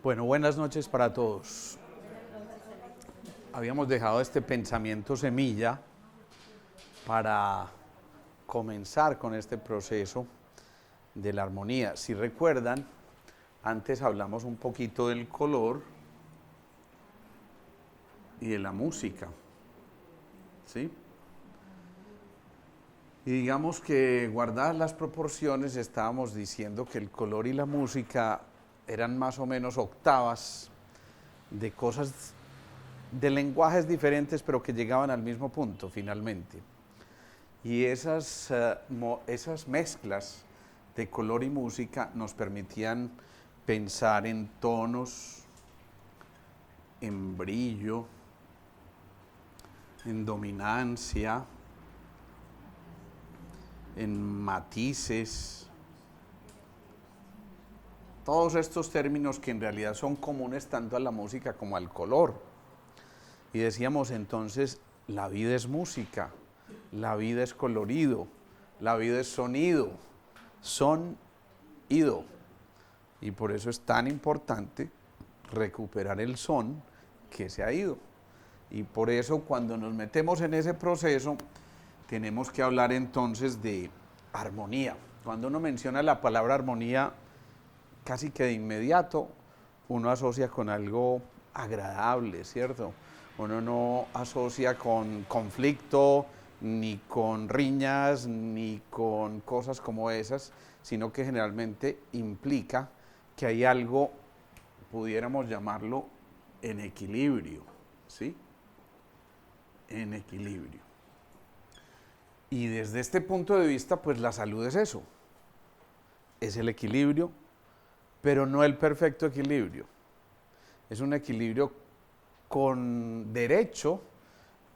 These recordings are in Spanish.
Bueno, buenas noches para todos. Habíamos dejado este pensamiento semilla para comenzar con este proceso de la armonía. Si recuerdan, antes hablamos un poquito del color y de la música, ¿sí? Y digamos que guardadas las proporciones, estábamos diciendo que el color y la música eran más o menos octavas de cosas, de lenguajes diferentes, pero que llegaban al mismo punto finalmente. Y esas mezclas de color y música nos permitían pensar en tonos, en brillo, en dominancia, en matices, todos estos términos que en realidad son comunes tanto a la música como al color. Y decíamos entonces, la vida es música, la vida es colorido, la vida es sonido, son-ido. Y por eso es tan importante recuperar el son que se ha ido. Y por eso cuando nos metemos en ese proceso, tenemos que hablar entonces de armonía. Cuando uno menciona la palabra armonía, casi que de inmediato uno asocia con algo agradable, ¿cierto? Uno no asocia con conflicto, ni con riñas, ni con cosas como esas, sino que generalmente implica que hay algo, pudiéramos llamarlo, en equilibrio, ¿sí? En equilibrio. Y desde este punto de vista, pues la salud es eso, es el equilibrio, pero no el perfecto equilibrio. Es un equilibrio con derecho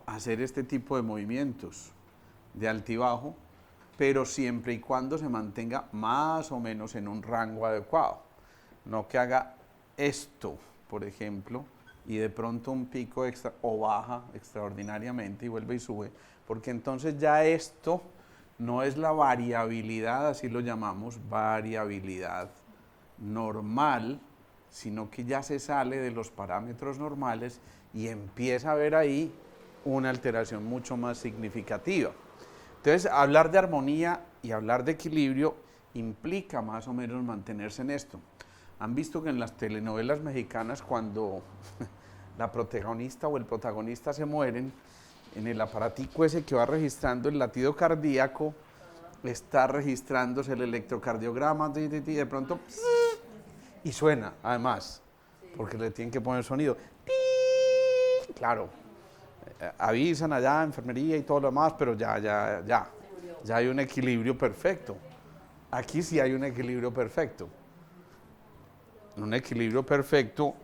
a hacer este tipo de movimientos de altibajo, pero siempre y cuando se mantenga más o menos en un rango adecuado. No que haga esto, por ejemplo, y de pronto un pico extra o baja extraordinariamente y vuelve y sube, porque entonces ya esto no es la variabilidad, así lo llamamos, variabilidad normal, sino que ya se sale de los parámetros normales y empieza a haber ahí una alteración mucho más significativa. Entonces, hablar de armonía y hablar de equilibrio implica más o menos mantenerse en esto. Han visto que en las telenovelas mexicanas, cuando la protagonista o el protagonista se mueren, en el aparatico ese que va registrando el latido cardíaco, está registrándose el electrocardiograma, de pronto, y suena, además, porque le tienen que poner sonido. Claro, avisan allá, enfermería y todo lo demás, pero ya hay un equilibrio perfecto. Aquí sí hay un equilibrio perfecto. Un equilibrio perfecto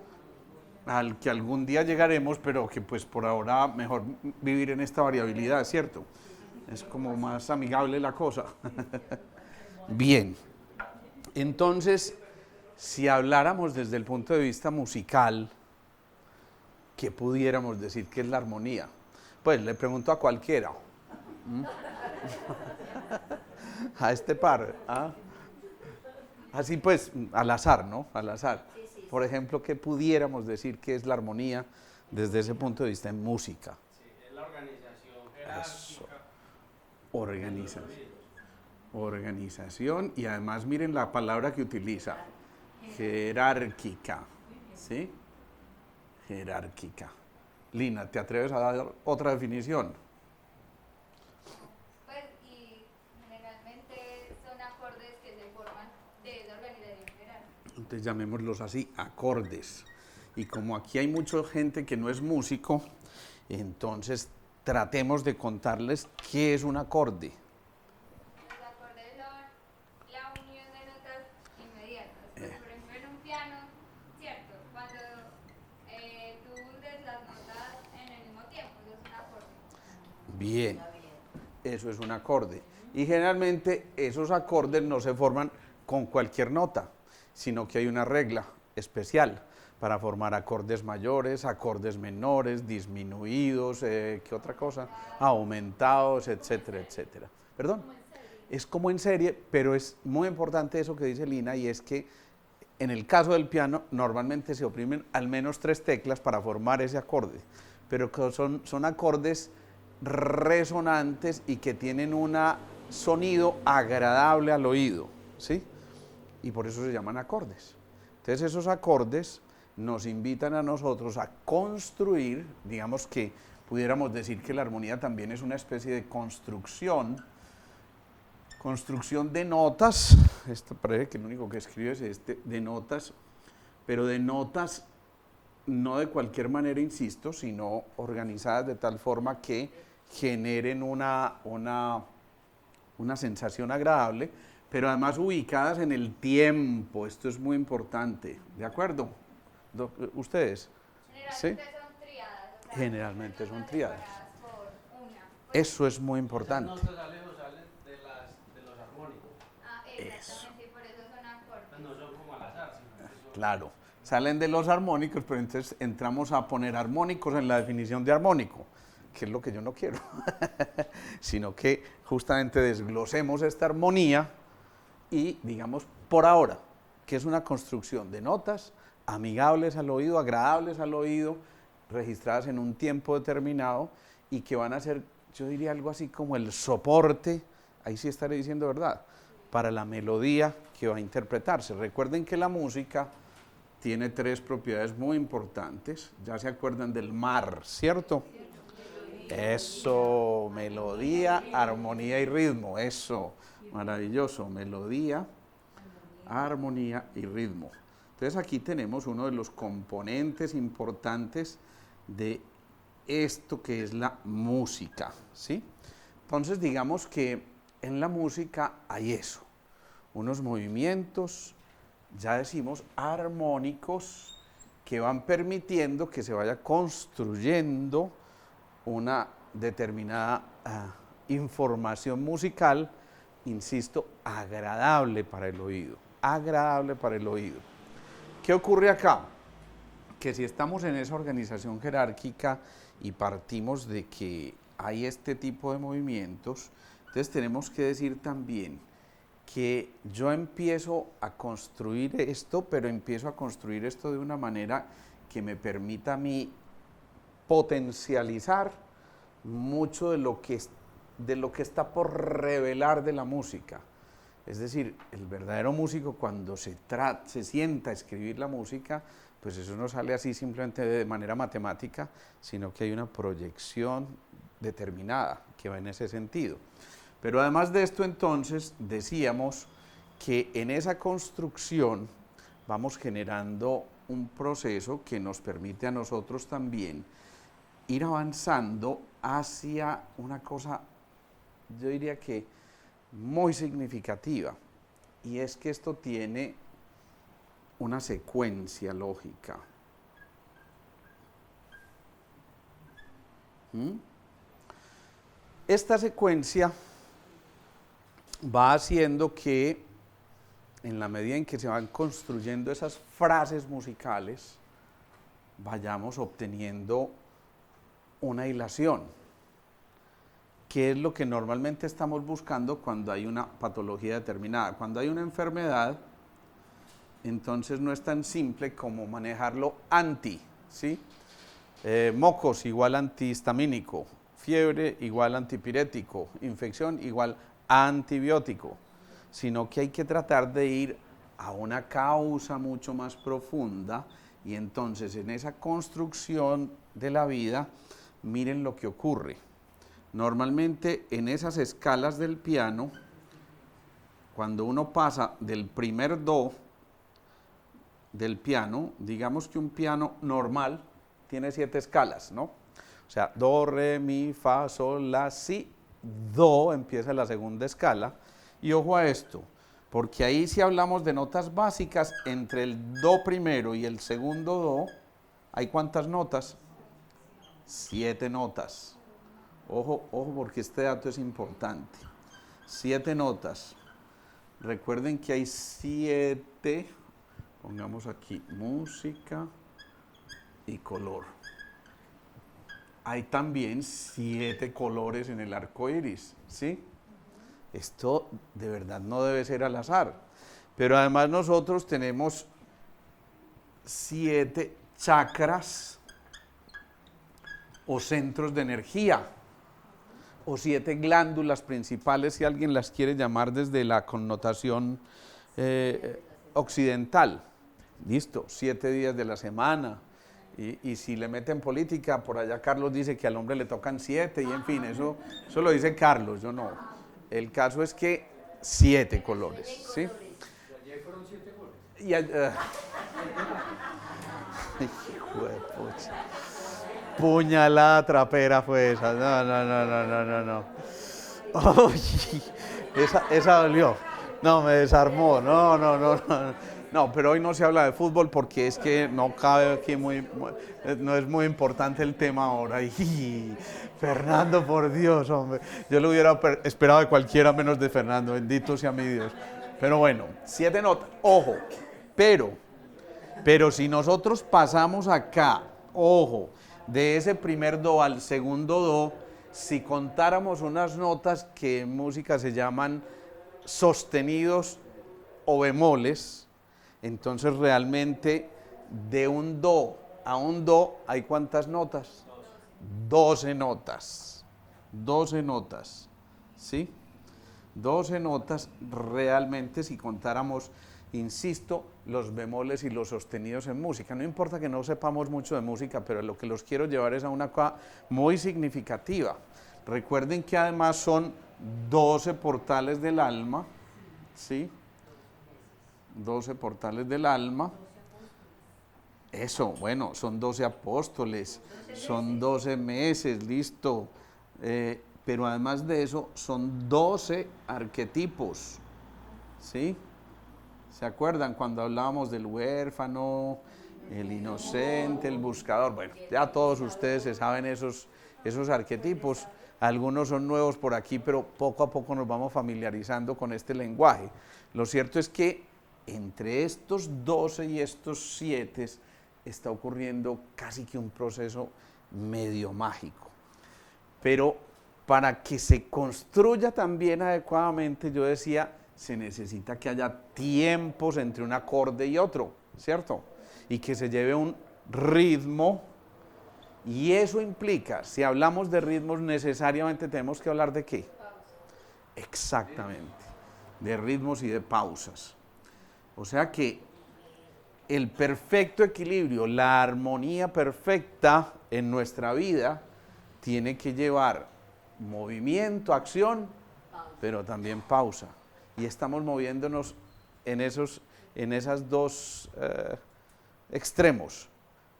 al que algún día llegaremos, pero que pues por ahora mejor vivir en esta variabilidad, ¿cierto? Es como más amigable la cosa. Bien, entonces, si habláramos desde el punto de vista musical, ¿qué pudiéramos decir que es la armonía? Pues le pregunto a cualquiera. A este par. ¿Ah? Así pues, al azar, ¿no? Al azar. Por ejemplo, ¿qué pudiéramos decir que es la armonía desde ese punto de vista en música? Sí, es la organización jerárquica. Organización, y además miren la palabra que utiliza, jerárquica, ¿sí? Jerárquica. Lina, ¿te atreves a dar otra definición? Pues, y generalmente son acordes que se forman de esa organización jerárquica. Entonces llamémoslos así, acordes. Y como aquí hay mucha gente que no es músico, entonces tratemos de contarles qué es un acorde. Los acordes son la unión de notas inmediatas. Pues, por ejemplo, en un piano, ¿cierto? Cuando tú hundes las notas en el mismo tiempo, eso es un acorde. Bien, eso es un acorde. Y generalmente esos acordes no se forman con cualquier nota, sino que hay una regla especial para formar acordes mayores, acordes menores, disminuidos, ¿qué otra cosa? Aumentados, etcétera, etcétera. ¿Perdón? Es como en serie, pero es muy importante eso que dice Lina, y es que En el caso del piano, normalmente se oprimen al menos 3 teclas para formar ese acorde, pero que son acordes resonantes y que tienen un sonido agradable al oído, ¿sí? Y por eso se llaman acordes. Entonces esos acordes nos invitan a nosotros a construir, digamos que pudiéramos decir que la armonía también es una especie de construcción de notas. Esto parece que lo único que escribe es de notas, pero de notas no de cualquier manera, insisto, sino organizadas de tal forma que generen una sensación agradable, pero además ubicadas en el tiempo. Esto es muy importante, ¿de acuerdo? ¿Ustedes? Generalmente ¿Sí? son triadas. O sea, Generalmente son triadas. separadas por una. Eso es muy Esas importante. notas salen de los armónicos. Exactamente, y por eso son acordes. Pues no son como al azar, sino que son... Claro, salen de los armónicos, pero entonces entramos a poner armónicos en la definición de armónico, que es lo que yo no quiero, sino que justamente desglosemos esta armonía y digamos por ahora, que es una construcción de notas amigables al oído, agradables al oído, registradas en un tiempo determinado y que van a ser, yo diría algo así como el soporte, ahí sí estaré diciendo verdad, para la melodía que va a interpretarse. Recuerden que la música tiene 3 propiedades muy importantes, ya se acuerdan del mar, ¿cierto? Eso, melodía, armonía y ritmo, eso, maravilloso, melodía, armonía y ritmo. Entonces aquí tenemos uno de los componentes importantes de esto que es la música, ¿sí? Entonces digamos que en la música hay eso, unos movimientos, ya decimos, armónicos que van permitiendo que se vaya construyendo una determinada información musical, insisto, agradable para el oído, agradable para el oído. ¿Qué ocurre acá? Que si estamos en esa organización jerárquica y partimos de que hay este tipo de movimientos, entonces tenemos que decir también que yo empiezo a construir esto, pero empiezo a construir esto de una manera que me permita a mí potencializar mucho de lo que está por revelar de la música. Es decir, el verdadero músico cuando se sienta a escribir la música, pues eso no sale así simplemente de manera matemática, sino que hay una proyección determinada que va en ese sentido. Pero además de esto, entonces, decíamos que en esa construcción vamos generando un proceso que nos permite a nosotros también ir avanzando hacia una cosa, yo diría que muy significativa, y es que esto tiene una secuencia lógica. Esta secuencia va haciendo que, en la medida en que se van construyendo esas frases musicales, vayamos obteniendo una hilación, que es lo que normalmente estamos buscando cuando hay una patología determinada. Cuando hay una enfermedad, entonces no es tan simple como manejarlo ¿sí? Mocos igual antihistamínico, fiebre igual antipirético, infección igual antibiótico, sino que hay que tratar de ir a una causa mucho más profunda, y entonces en esa construcción de la vida, miren lo que ocurre. Normalmente en esas escalas del piano, cuando uno pasa del primer do del piano, digamos que un piano normal tiene 7 escalas, ¿no? O sea, do, re, mi, fa, sol, la, si, do, empieza la segunda escala. Y ojo a esto, porque ahí si hablamos de notas básicas, entre el do primero y el segundo do, ¿hay cuántas notas? 7 notas. Ojo, ojo, porque este dato es importante. 7 notas. Recuerden que hay 7, pongamos aquí, música y color. Hay también 7 colores en el arco iris, ¿sí? Esto de verdad no debe ser al azar. Pero además nosotros tenemos 7 chakras o centros de energía, o 7 glándulas principales, si alguien las quiere llamar desde la connotación occidental. Listo, 7 días de la semana. Y si le meten política, por allá Carlos dice que al hombre le tocan 7, y en fin, eso lo dice Carlos, yo no. El caso es que 7 colores, ¿sí? Ayer fueron 7 goles. Y hijo de pucha. Puñalada trapera fue esa. No. Uy, esa dolió. No, me desarmó. No, pero hoy no se habla de fútbol porque es que no cabe aquí no es muy importante el tema ahora. Y Fernando, por Dios, hombre. Yo lo hubiera esperado de cualquiera menos de Fernando. Bendito sea mi Dios. Pero bueno, 7 notas. Ojo, pero si nosotros pasamos acá, ojo, de ese primer do al segundo do, si contáramos unas notas que en música se llaman sostenidos o bemoles, entonces realmente de un do a un do hay ¿cuántas notas? 12 notas. 12 notas, ¿sí? 12 notas realmente si contáramos, insisto, los bemoles y los sostenidos en música. No importa que no sepamos mucho de música, pero lo que los quiero llevar es a una cosa muy significativa. Recuerden que además son 12 portales del alma, ¿sí? 12 portales del alma. Eso, bueno, son 12 apóstoles, son 12 meses, listo. Pero además de eso, son 12 arquetipos, ¿sí? ¿Se acuerdan cuando hablábamos del huérfano, el inocente, el buscador? Bueno, ya todos ustedes se saben esos arquetipos. Algunos son nuevos por aquí, pero poco a poco nos vamos familiarizando con este lenguaje. Lo cierto es que entre estos 12 y estos 7 está ocurriendo casi que un proceso medio mágico. Pero para que se construya también adecuadamente, yo decía, se necesita que haya tiempos entre un acorde y otro, ¿cierto? Y que se lleve un ritmo, y eso implica, si hablamos de ritmos, necesariamente tenemos que hablar de ¿qué? Pausa. Exactamente, de ritmos y de pausas. O sea que el perfecto equilibrio, la armonía perfecta en nuestra vida tiene que llevar movimiento, acción, pero también pausa. Y estamos moviéndonos en esas dos extremos.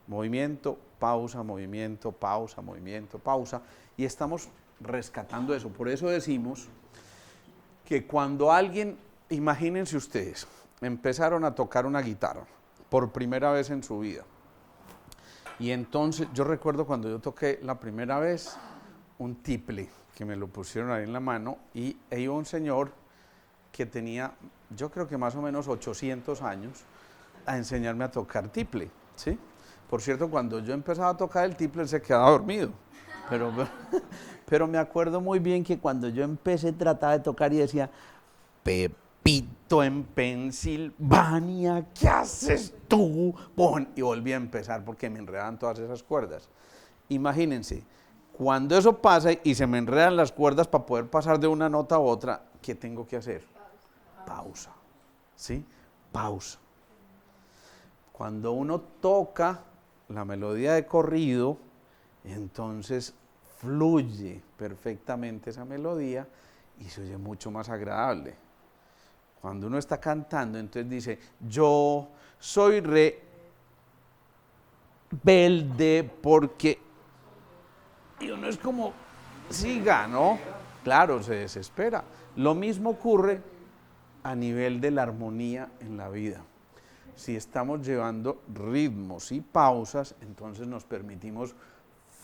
Movimiento, pausa, movimiento, pausa, movimiento, pausa. Y estamos rescatando eso. Por eso decimos que cuando alguien, imagínense ustedes, empezaron a tocar una guitarra por primera vez en su vida. Y entonces, yo recuerdo cuando yo toqué la primera vez un tiple, que me lo pusieron ahí en la mano, y iba un señor que tenía, yo creo que más o menos 800 años, a enseñarme a tocar tiple, ¿sí? Por cierto, cuando yo empezaba a tocar el tiple, él se quedaba dormido. Pero me acuerdo muy bien que cuando yo empecé, trataba de tocar y decía, Pepito en Pensilvania, ¿qué haces tú? Y volví a empezar porque me enredaban todas esas cuerdas. Imagínense, cuando eso pasa y se me enredan las cuerdas para poder pasar de una nota a otra, ¿qué tengo que hacer? Pausa. ¿Sí? Pausa. Cuando uno toca la melodía de corrido, entonces fluye perfectamente esa melodía y se oye mucho más agradable. Cuando uno está cantando, entonces dice, yo soy rebelde porque... Y uno es como, siga, ¿no? Claro, se desespera. Lo mismo ocurre a nivel de la armonía en la vida. Si estamos llevando ritmos y pausas, entonces nos permitimos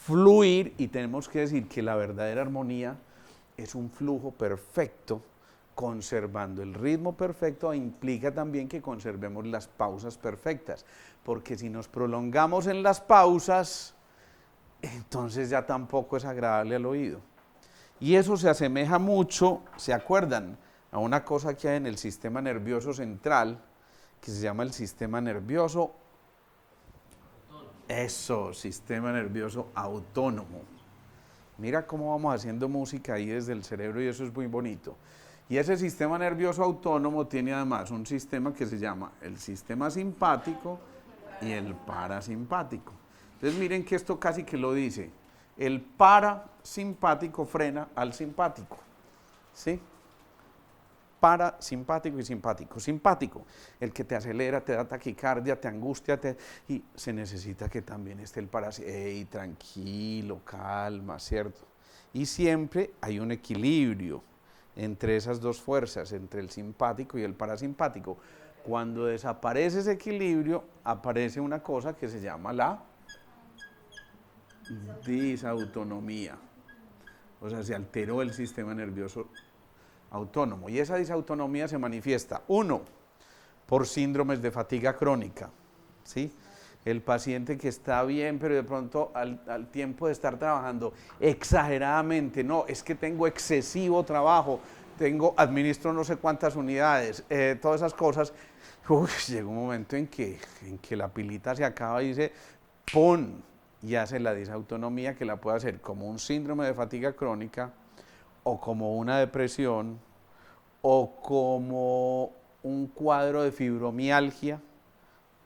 fluir, y tenemos que decir que la verdadera armonía es un flujo perfecto, conservando el ritmo perfecto, implica también que conservemos las pausas perfectas, porque si nos prolongamos en las pausas, entonces ya tampoco es agradable al oído. Y eso se asemeja mucho, ¿se acuerdan?, a una cosa que hay en el sistema nervioso central, que se llama el sistema nervioso Eso, sistema nervioso autónomo. Mira cómo vamos haciendo música ahí desde el cerebro y eso es muy bonito. Y ese sistema nervioso autónomo tiene además un sistema que se llama el sistema simpático y el parasimpático. Entonces miren que esto casi que lo dice. El parasimpático frena al simpático. ¿Sí? Parasimpático y simpático. Simpático, el que te acelera, te da taquicardia, te angustia, y se necesita que también esté el parasimpático. Ey, tranquilo, calma, ¿cierto? Y siempre hay un equilibrio entre esas dos fuerzas, entre el simpático y el parasimpático. Cuando desaparece ese equilibrio, aparece una cosa que se llama la disautonomía. O sea, se alteró el sistema nervioso autónomo. Y esa disautonomía se manifiesta, uno, por síndromes de fatiga crónica, ¿sí? El paciente que está bien, pero de pronto al tiempo de estar trabajando exageradamente, no, es que tengo excesivo trabajo, administro no sé cuántas unidades, todas esas cosas, llega un momento en que la pilita se acaba y dice, ¡pum! Y hace la disautonomía, que la puede hacer como un síndrome de fatiga crónica, o como una depresión, o como un cuadro de fibromialgia,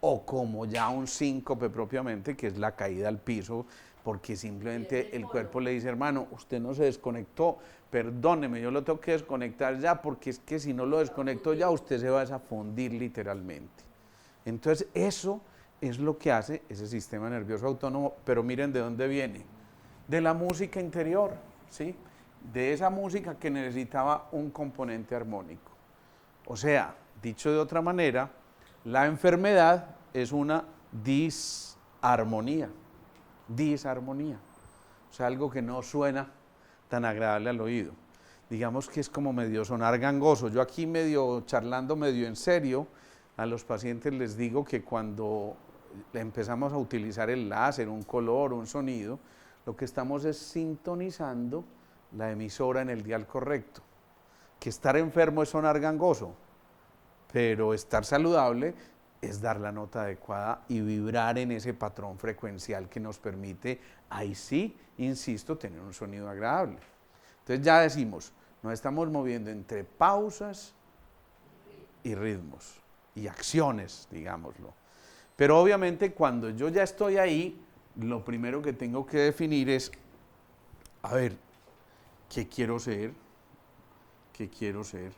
o como ya un síncope propiamente, que es la caída al piso, porque simplemente el cuerpo le dice, hermano, usted no se desconectó, perdóneme, yo lo tengo que desconectar ya, porque es que si no lo desconecto ya, usted se va a fundir literalmente. Entonces eso es lo que hace ese sistema nervioso autónomo, pero miren de dónde viene, de la música interior, ¿sí? De esa música que necesitaba un componente armónico. O sea, dicho de otra manera, la enfermedad es una disarmonía, o sea, algo que no suena tan agradable al oído. Digamos que es como medio sonar gangoso. Yo aquí medio charlando, medio en serio, a los pacientes les digo que cuando empezamos a utilizar el láser, un color, un sonido, lo que estamos es sintonizando la emisora en el dial correcto. Que estar enfermo es sonar gangoso, pero estar saludable es dar la nota adecuada y vibrar en ese patrón frecuencial que nos permite, ahí sí, insisto, tener un sonido agradable. Entonces ya decimos, nos estamos moviendo entre pausas y ritmos y acciones, digámoslo. Pero obviamente cuando yo ya estoy ahí, lo primero que tengo que definir es, a ver, ¿qué quiero ser? ¿Qué quiero ser?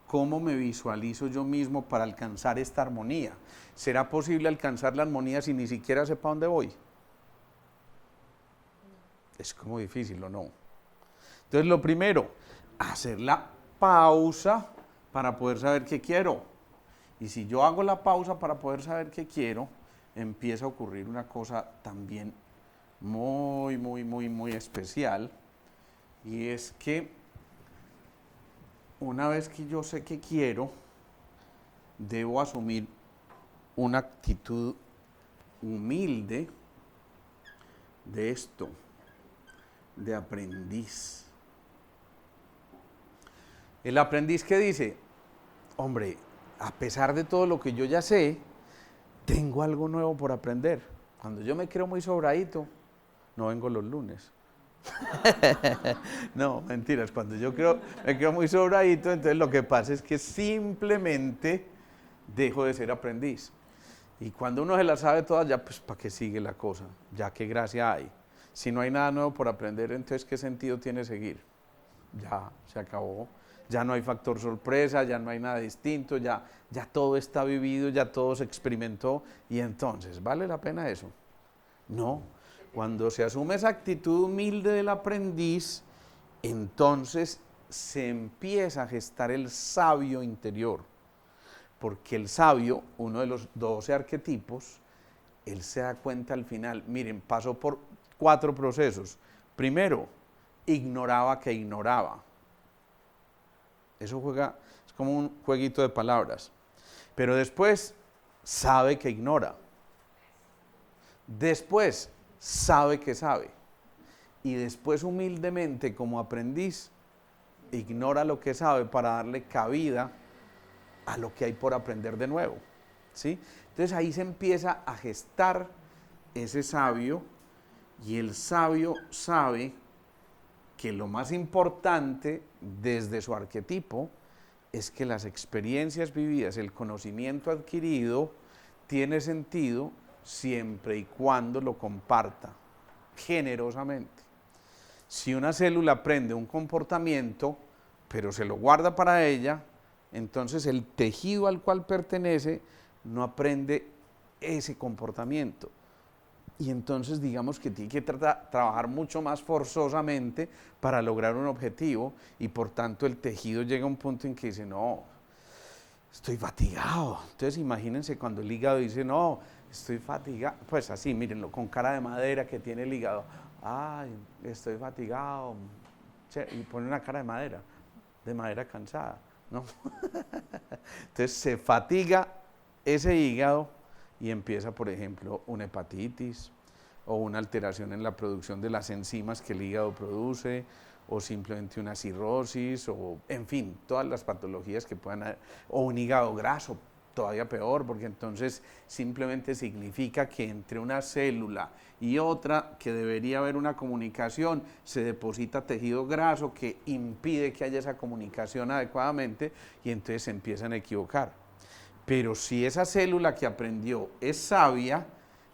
¿Cómo me visualizo yo mismo para alcanzar esta armonía? ¿Será posible alcanzar la armonía si ni siquiera sepa dónde voy? Es como difícil, ¿o no? Entonces lo primero, hacer la pausa para poder saber qué quiero. Y si yo hago la pausa para poder saber qué quiero, empieza a ocurrir una cosa también muy especial, y es que una vez que yo sé qué quiero, debo asumir una actitud humilde de esto, de aprendiz. El aprendiz que dice, hombre, a pesar de todo lo que yo ya sé, tengo algo nuevo por aprender. Cuando yo me creo muy sobradito, no vengo los lunes. No, mentiras, cuando me creo muy sobradito, entonces lo que pasa es que simplemente dejo de ser aprendiz. Y cuando uno se la sabe todas, ya pues ¿para qué sigue la cosa? Ya qué gracia hay. Si no hay nada nuevo por aprender, entonces ¿qué sentido tiene seguir? Ya, se acabó. Ya no hay factor sorpresa, ya no hay nada distinto, ya todo está vivido, ya todo se experimentó, y entonces, ¿vale la pena eso? No. Cuando se asume esa actitud humilde del aprendiz, entonces se empieza a gestar el sabio interior, porque el sabio, uno de los 12 arquetipos, él se da cuenta al final, miren, pasó por 4 procesos. Primero, ignoraba que ignoraba. Eso es como un jueguito de palabras. Pero después, sabe que ignora. Después, sabe que sabe. Y después, humildemente, como aprendiz, ignora lo que sabe para darle cabida a lo que hay por aprender de nuevo, ¿sí? Entonces ahí se empieza a gestar ese sabio, y el sabio sabe que lo más importante desde su arquetipo es que las experiencias vividas, el conocimiento adquirido, tiene sentido siempre y cuando lo comparta generosamente. Si una célula aprende un comportamiento, pero se lo guarda para ella, entonces el tejido al cual pertenece no aprende ese comportamiento. Y entonces digamos que tiene que trabajar mucho más forzosamente para lograr un objetivo, y por tanto el tejido llega a un punto en que dice, no, estoy fatigado. Entonces imagínense cuando el hígado dice, no, estoy fatigado, pues así, mírenlo, con cara de madera que tiene el hígado, ay, estoy fatigado, y pone una cara de madera cansada, ¿no? Entonces se fatiga ese hígado y empieza, por ejemplo, una hepatitis o una alteración en la producción de las enzimas que el hígado produce, o simplemente una cirrosis, o en fin, todas las patologías que puedan haber, o un hígado graso, todavía peor, porque entonces simplemente significa que entre una célula y otra, que debería haber una comunicación, se deposita tejido graso que impide que haya esa comunicación adecuadamente, y entonces se empiezan a equivocar. Pero si esa célula que aprendió es sabia,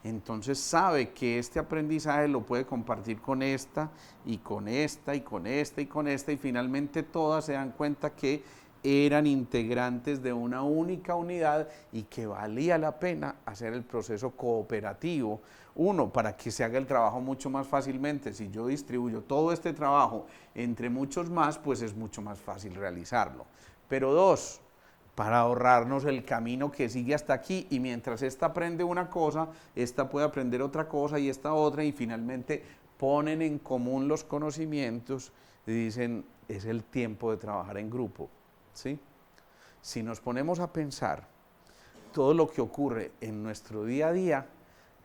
entonces sabe que este aprendizaje lo puede compartir con esta, y con esta, y con esta, y con esta, y finalmente todas se dan cuenta que eran integrantes de una única unidad y que valía la pena hacer el proceso cooperativo. Uno, para que se haga el trabajo mucho más fácilmente. Si yo distribuyo todo este trabajo entre muchos más, pues es mucho más fácil realizarlo. Pero dos, para ahorrarnos el camino que sigue hasta aquí, y mientras esta aprende una cosa, esta puede aprender otra cosa y esta otra, y finalmente ponen en común los conocimientos y dicen, es el tiempo de trabajar en grupo, ¿sí? Si nos ponemos a pensar, todo lo que ocurre en nuestro día a día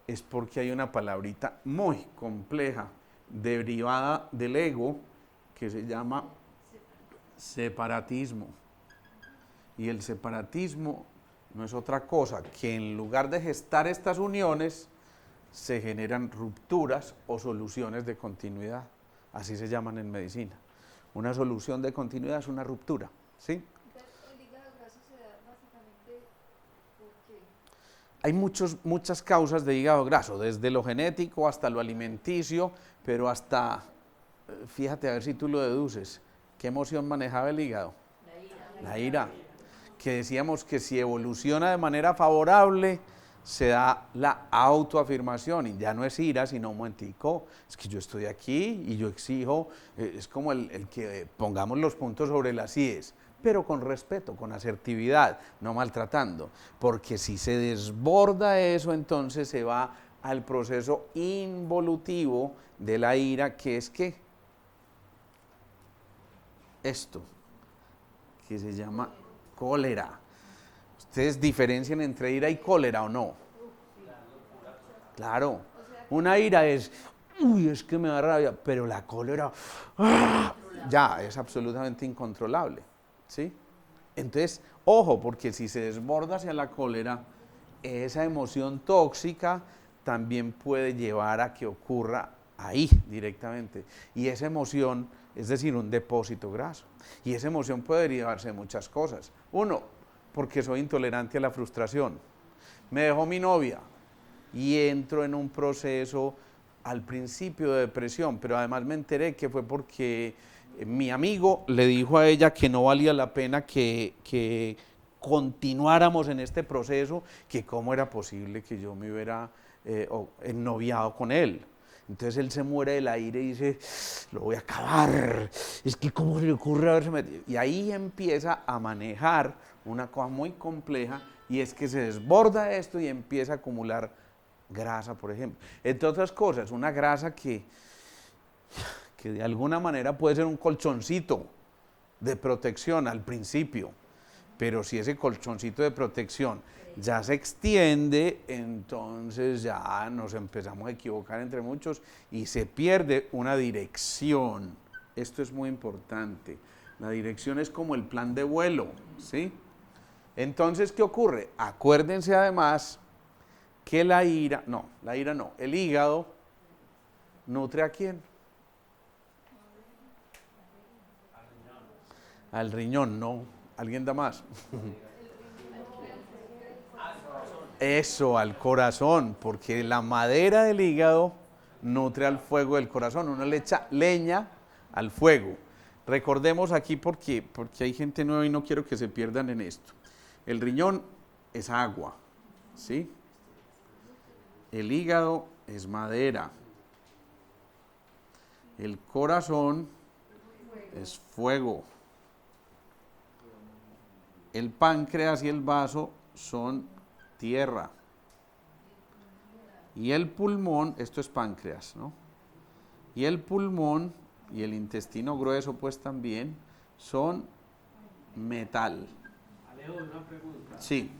es porque hay una palabrita muy compleja, derivada del ego, que se llama separatismo. Y el separatismo no es otra cosa que, en lugar de gestar estas uniones, se generan rupturas o soluciones de continuidad. Así se llaman en medicina. Una solución de continuidad es una ruptura, ¿sí? ¿El hígado graso se da básicamente por qué? Hay muchas causas de hígado graso, desde lo genético hasta lo alimenticio, pero hasta, fíjate a ver si tú lo deduces, ¿qué emoción manejaba el hígado? La ira. Que decíamos que si evoluciona de manera favorable, se da la autoafirmación, y ya no es ira, sino un momentico, es que yo estoy aquí y yo exijo, es como el que pongamos los puntos sobre las íes, pero con respeto, con asertividad, no maltratando, porque si se desborda eso, entonces se va al proceso involutivo de la ira, que es ¿qué? Esto, que se llama cólera. ¿Ustedes diferencian entre ira y cólera o no? Claro, una ira es, uy, es que me da rabia, pero la cólera, ¡ah!, ya, es absolutamente incontrolable, ¿sí? Entonces, ojo, porque si se desborda hacia la cólera, esa emoción tóxica también puede llevar a que ocurra ahí directamente, y esa emoción, es decir, un depósito graso, y esa emoción puede derivarse de muchas cosas. Uno, porque soy intolerante a la frustración, me dejó mi novia y entro en un proceso al principio de depresión, pero además me enteré que fue porque mi amigo le dijo a ella que no valía la pena que continuáramos en este proceso, que cómo era posible que yo me hubiera ennoviado con él. Entonces él se muere del aire y dice, lo voy a acabar, es que cómo se le ocurre haberse metido. Y ahí empieza a manejar una cosa muy compleja, y es que se desborda esto y empieza a acumular grasa, por ejemplo. Entre otras cosas, una grasa que de alguna manera puede ser un colchoncito de protección al principio, pero si ese colchoncito de protección ya se extiende, entonces ya nos empezamos a equivocar entre muchos y se pierde una dirección. Esto es muy importante. La dirección es como el plan de vuelo, ¿sí? Entonces, ¿qué ocurre? Acuérdense además que la ira no, el hígado nutre ¿a quién? Al riñón, no. ¿Alguien da más? Eso, al corazón, porque la madera del hígado nutre al fuego del corazón. Uno le echa leña al fuego. Recordemos aquí porque hay gente nueva y no quiero que se pierdan en esto. El riñón es agua, ¿sí? El hígado es madera. El corazón es fuego. El páncreas y el vaso son tierra. Y el pulmón, esto es páncreas, ¿no? Y el pulmón y el intestino grueso, pues también, son metal. Alejo, una pregunta. Sí.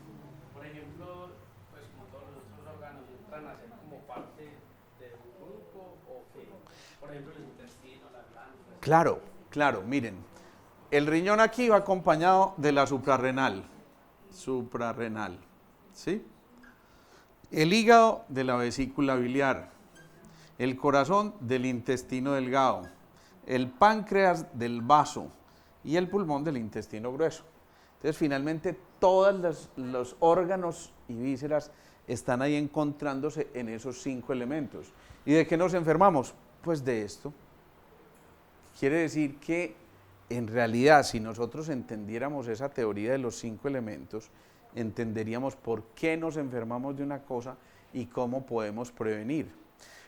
Por ejemplo, pues como todos los otros órganos entran a ser como parte de un grupo o qué. Por ejemplo, el intestino, la glándula. Claro, claro, miren. El riñón aquí va acompañado de la suprarrenal. Suprarrenal, ¿sí? El hígado de la vesícula biliar. El corazón del intestino delgado. El páncreas del vaso. Y el pulmón del intestino grueso. Entonces, finalmente, todos los órganos y vísceras están ahí encontrándose en esos 5 elementos. ¿Y de qué nos enfermamos? Pues de esto. Quiere decir que, en realidad, si nosotros entendiéramos esa teoría de los 5 elementos, entenderíamos por qué nos enfermamos de una cosa y cómo podemos prevenir.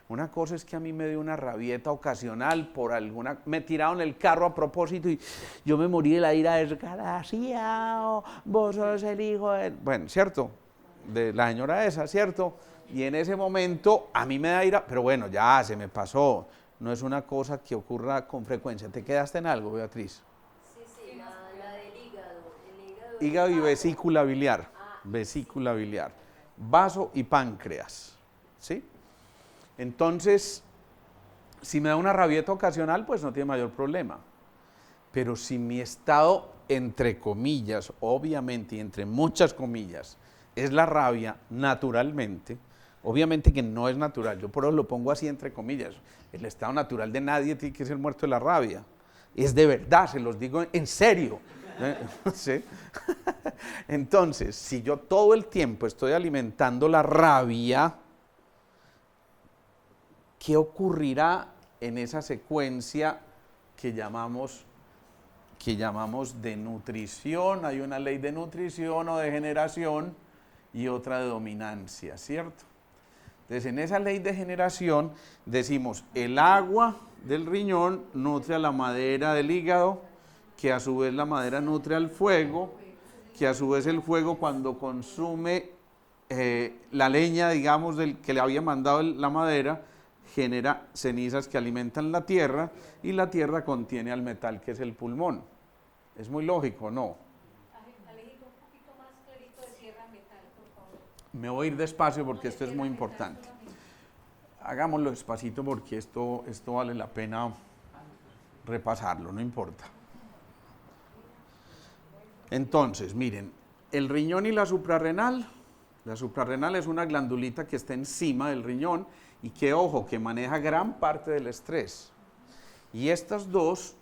Una cosa es que a mí me dio una rabieta ocasional por alguna... Me tiraron el carro a propósito y yo me morí de la ira, desgraciado, vos sos el hijo de... Bueno, ¿cierto? De la señora esa, ¿cierto? Y en ese momento a mí me da ira, pero bueno, ya se me pasó. No es una cosa que ocurra con frecuencia. ¿Te quedaste en algo, Beatriz? Sí, la del hígado. El hígado, Hígado y vesícula biliar. Vesícula biliar. Vaso y páncreas. ¿Sí? Entonces, si me da una rabieta ocasional, pues no tiene mayor problema. Pero si mi estado, entre comillas, obviamente, y entre muchas comillas, es la rabia naturalmente, obviamente que no es natural, yo por eso lo pongo así entre comillas, el estado natural de nadie tiene que ser muerto de la rabia, es de verdad, se los digo en serio. ¿Sí? Entonces, si yo todo el tiempo estoy alimentando la rabia, ¿qué ocurrirá en esa secuencia que llamamos de nutrición? Hay una ley de nutrición o de generación y otra de dominancia, ¿cierto? Entonces, en esa ley de generación decimos, el agua del riñón nutre a la madera del hígado, que a su vez la madera nutre al fuego, que a su vez el fuego cuando consume la leña, digamos, del que le había mandado la madera, genera cenizas que alimentan la tierra y la tierra contiene al metal que es el pulmón. ¿Es muy lógico? No. Alejito, un poquito más clarito de tierra metal, por favor. Me voy a ir despacio porque esto es muy importante. Hagámoslo despacito porque esto vale la pena repasarlo, no importa. Entonces, miren, el riñón y la suprarrenal es una glandulita que está encima del riñón y que, ojo, que maneja gran parte del estrés. Y estas dos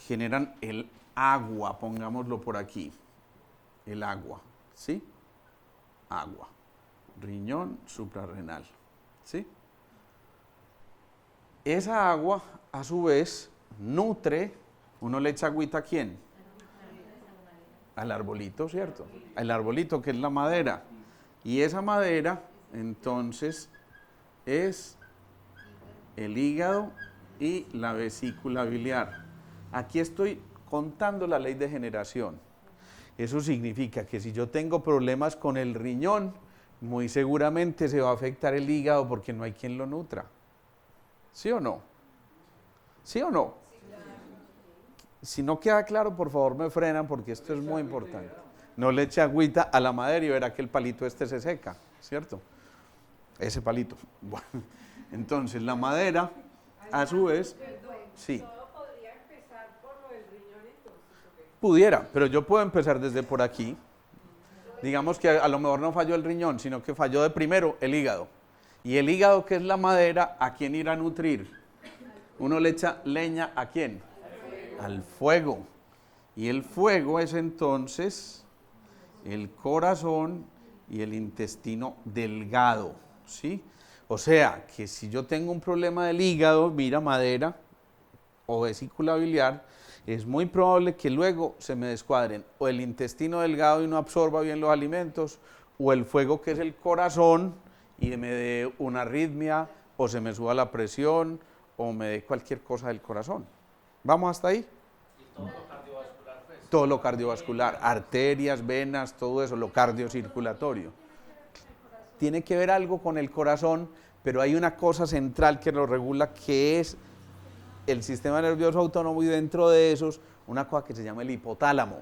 generan el agua, pongámoslo por aquí, el agua, ¿sí? Agua, riñón, suprarrenal, ¿sí? Esa agua, a su vez, nutre, uno le echa agüita ¿a quién? Al arbolito, ¿cierto? Al arbolito que es la madera. Y esa madera, entonces, es el hígado y la vesícula biliar. Aquí estoy contando la ley de generación. Eso significa que si yo tengo problemas con el riñón, muy seguramente se va a afectar el hígado porque no hay quien lo nutra. ¿Sí o no? ¿Sí o no? Si no queda claro, por favor me frenan porque esto es muy importante. No le eche agüita a la madera y verá que el palito este se seca, ¿cierto? Ese palito. Bueno, entonces la madera, a su vez, sí. ¿Todo podría empezar por lo del riñón entonces? ¿O qué? Pudiera, pero yo puedo empezar desde por aquí. Digamos que a lo mejor no falló el riñón, sino que falló de primero el hígado. Y el hígado, que es la madera, ¿a quién ir a nutrir? Uno le echa leña, ¿a quién? Al fuego. Y el fuego es entonces el corazón y el intestino delgado, ¿sí? O sea, que si yo tengo un problema del hígado, mira, madera o vesícula biliar, es muy probable que luego se me descuadren o el intestino delgado y no absorba bien los alimentos, o el fuego, que es el corazón, y me dé una arritmia, o se me suba la presión, o me dé cualquier cosa del corazón. ¿Vamos hasta ahí? Y todo lo cardiovascular, pues. Todo lo cardiovascular, arterias, venas, todo eso, lo cardiocirculatorio. Tiene que ver algo con el corazón, pero hay una cosa central que lo regula, que es el sistema nervioso autónomo, y dentro de esos una cosa que se llama el hipotálamo.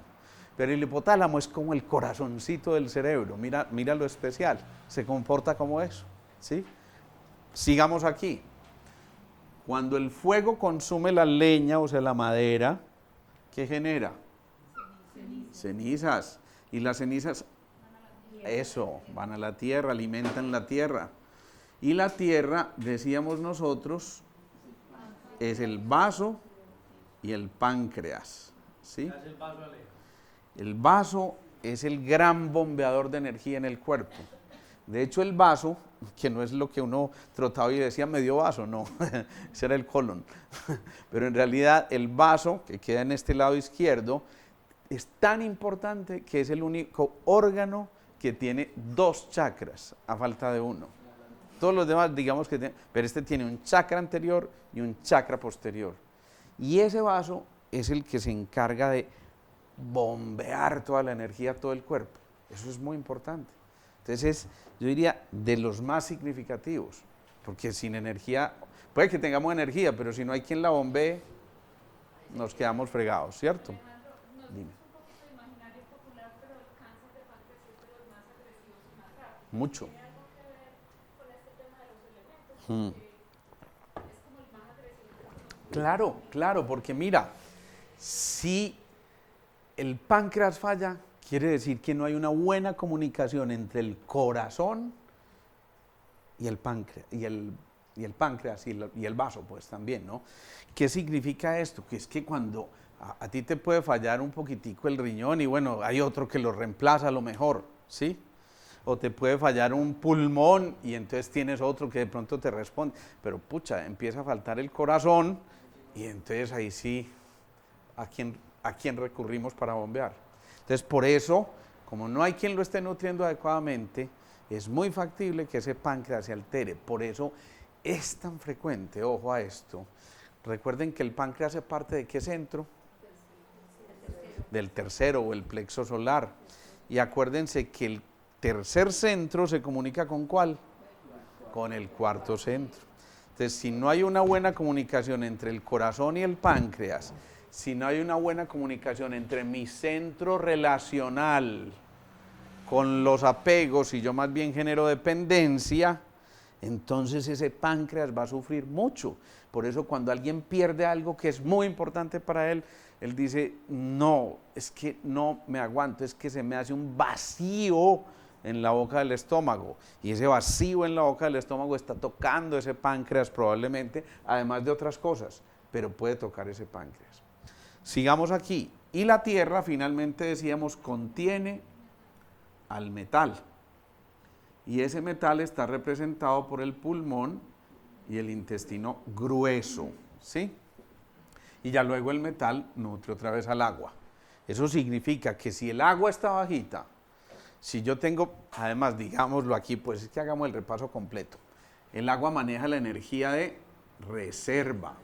Pero el hipotálamo es como el corazoncito del cerebro, mira lo especial, se comporta como eso, ¿sí? Sigamos aquí. Cuando el fuego consume la leña, o sea, la madera, ¿qué genera? Cenizas. Y las cenizas, eso, van a la tierra, alimentan la tierra. Y la tierra, decíamos nosotros, es el vaso y el páncreas, ¿sí? ¿Qué hace el vaso, Alejo? El vaso es el gran bombeador de energía en el cuerpo. De hecho, el vaso, que no es lo que uno trotaba y decía medio vaso, no, ese era el colon. Pero en realidad el vaso, que queda en este lado izquierdo, es tan importante que es el único órgano que tiene 2 chakras a falta de uno. Todos los demás, digamos que tienen, pero este tiene un chakra anterior y un chakra posterior. Y ese vaso es el que se encarga de bombear toda la energía a todo el cuerpo. Eso es muy importante. Entonces, yo diría de los más significativos, porque sin energía, puede que tengamos energía, pero si no hay quien la bombee, nos quedamos fregados, ¿cierto? Dime. Mucho. Claro, claro, porque mira, si el páncreas falla, quiere decir que no hay una buena comunicación entre el corazón y el páncreas, y el páncreas y el vaso, pues también, ¿no? ¿Qué significa esto? Que es que cuando a ti te puede fallar un poquitico el riñón y bueno, hay otro que lo reemplaza a lo mejor, ¿sí? O te puede fallar un pulmón y entonces tienes otro que de pronto te responde, pero pucha, empieza a faltar el corazón y entonces ahí sí, ¿a quién recurrimos para bombear? Entonces por eso, como no hay quien lo esté nutriendo adecuadamente, es muy factible que ese páncreas se altere. Por eso es tan frecuente, ojo a esto. Recuerden que el páncreas hace parte ¿de qué centro? Del tercero, o el plexo solar. Y acuérdense que el tercer centro se comunica ¿con cuál? Con el cuarto centro. Entonces, si no hay una buena comunicación entre el corazón y el páncreas, si no hay una buena comunicación entre mi centro relacional con los apegos y yo más bien genero dependencia, entonces ese páncreas va a sufrir mucho. Por eso cuando alguien pierde algo que es muy importante para él, él dice, no, es que no me aguanto, es que se me hace un vacío en la boca del estómago, y ese vacío en la boca del estómago está tocando ese páncreas probablemente, además de otras cosas, pero puede tocar ese páncreas. Sigamos aquí. Y la tierra, finalmente decíamos, contiene al metal, y ese metal está representado por el pulmón y el intestino grueso, ¿sí? Y ya luego el metal nutre otra vez al agua. Eso significa que si el agua está bajita, si yo tengo, además digámoslo aquí, pues es que hagamos el repaso completo. El agua maneja la energía de reserva,